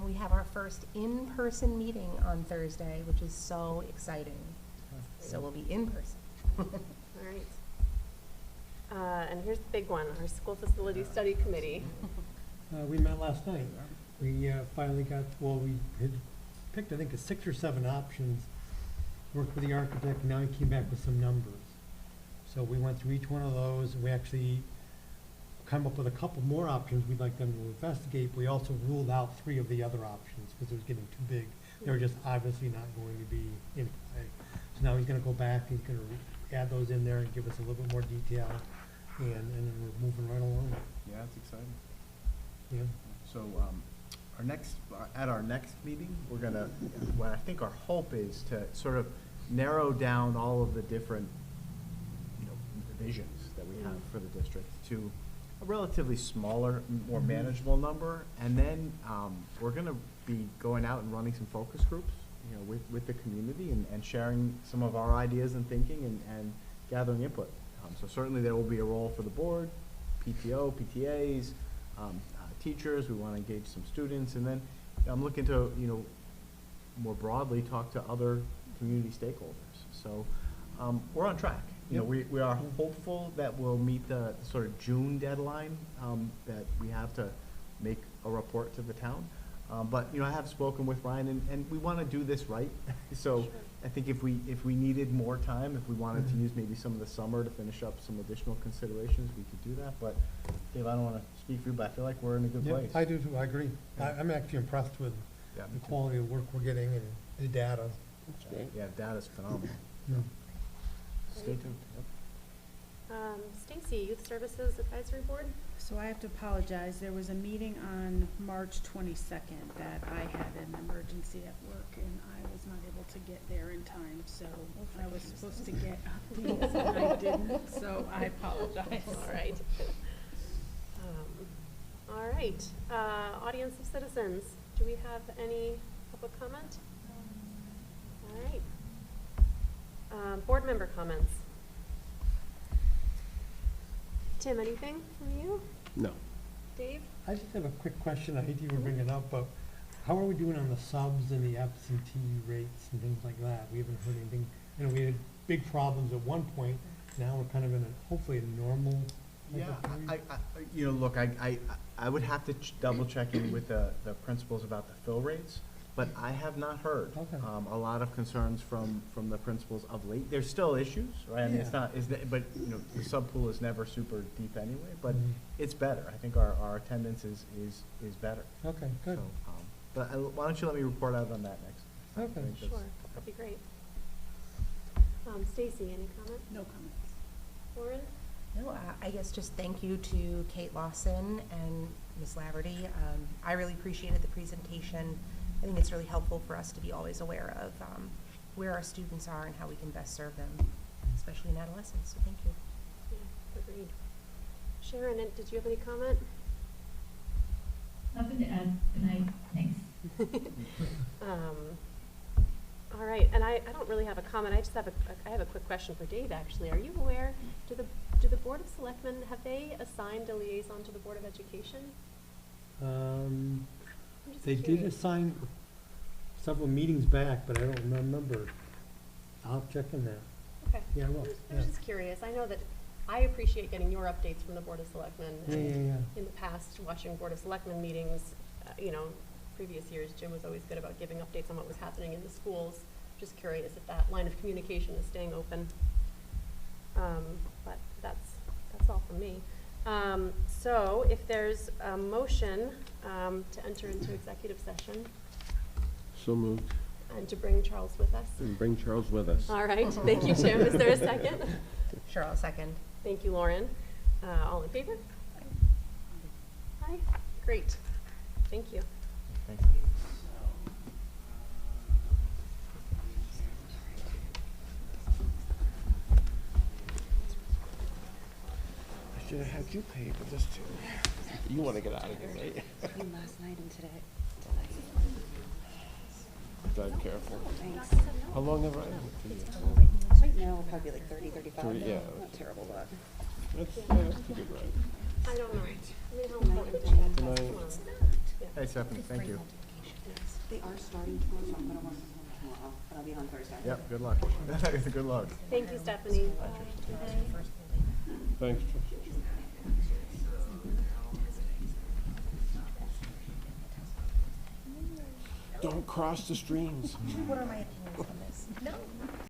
We have our first in-person meeting on Thursday, which is so exciting. So we'll be in person. all right. And here's the big one, our School Facility Study Committee. We met last night. We finally got, well, we had picked, I think, 6 or 7 options, worked with the architect, and now he came back with some numbers. So we went through each one of those, and we actually come up with a couple more options we'd like them to investigate. We also ruled out 3 of the other options because it was getting too big. They were just obviously not going to be in play. So now he's gonna go back, he's gonna add those in there and give us a little bit more detail, and then we're moving right along. Yeah, it's exciting. Yeah. So, at our next meeting, we're gonna, what I think our hope is to sort of narrow down all of the different, divisions that we have for the district to a relatively smaller, more manageable number. And then, we're gonna be going out and running some focus groups, with the community and sharing some of our ideas and thinking and gathering input. So certainly there will be a role for the board, PTO, PTAs, teachers. We want to engage some students, and then I'm looking to, more broadly talk to other community stakeholders. So we're on track. We are hopeful that we'll meet the sort of June deadline that we have to make a report to the town. But I have spoken with Ryan, and we want to do this right. So I think if we needed more time, if we wanted to use maybe some of the summer to finish up some additional considerations, we could do that. But Dave, I don't want to speak for you, but I feel like we're in a good Yeah, place. I do too, I agree. I'm actually impressed with Yeah, me the too. quality of work we're getting and the data. That's great. Yeah, data's phenomenal. Yeah. Stay tuned. Yep. Stacy, Youth Services Advisory Board? So I have to apologize, there was a meeting on March 22nd that I had an emergency at work, and I was not able to get there in time, so I was supposed to get updates, and I didn't, so I apologize. All right. All right, audience of citizens, do we have any public comment? All right. Board member comments. Tim, anything from you? No. Dave? I just have a quick question. I hate to even bring it up, but how are we doing on the subs and the absentee rates and things like that? We haven't heard anything. We had big problems at one point. Now we're kind of in hopefully a normal Yeah, you know, look, I would have to double check in with the principals about the fill rates, but I have not heard Okay. a lot of concerns from the principals of late. There's still issues, right? I mean, it's Yeah. not, but, you know, the sub pool is never super deep anyway, but Mhm. it's better. I think our attendance is better. Okay, good. So, but why don't you let me report out on that next? time? I Okay. think Sure, that's- that'd be great. Stacy, any comment? No comments. Lauren? No, I guess just thank you to Kate Lawson and Ms. Laverty. I really appreciated the presentation. I think it's really helpful for us to be always aware of where our students are and how we can best serve them, especially in adolescence, so thank you. Yeah, agreed. Sharon, did you have any comment? Nothing to add. Good night. Thanks. All right, and I don't really have a comment, I just have I have a quick question for Dave, actually. Are you aware, do the Board of Selectmen, have they assigned a liaison to the Board of Education? I'm just They did curious. assign several meetings back, but I don't remember. I'll check in that. Okay. Yeah, I will, I was yeah. just curious, I know that I appreciate getting your updates from the Board of Selectmen. Yeah, and yeah. In the past, watching Board of Selectmen meetings, you know, previous years, Jim was always good about giving updates on what was happening in the schools. Just curious if that line of communication is staying open. But that's all from me. So if there's a motion to enter into executive session So moved. and to bring Charles with us. And bring Charles with us. All right, thank you, Jim. Is there a second? Sure, I'll second. Thank you, Lauren. All in favor? Aye. Great. Thank you. Thank you. I should have had you pay for this too. You want to get out of here, right? Last night and today. Drive careful. Thanks. How long have I? Right now, probably like 30, 35. 30, yeah. Not terrible, but. That's a good ride. I don't know. I mean, how important is that test Tonight. tomorrow? Yeah. Hey, Stephanie, thank you. They are starting tomorrow, so I'm gonna work from home tomorrow, but I'll be on Thursday. Yep, good luck. Good luck. Thank you, Stephanie. Thanks. Don't cross the streams. What are my opinions on this? No.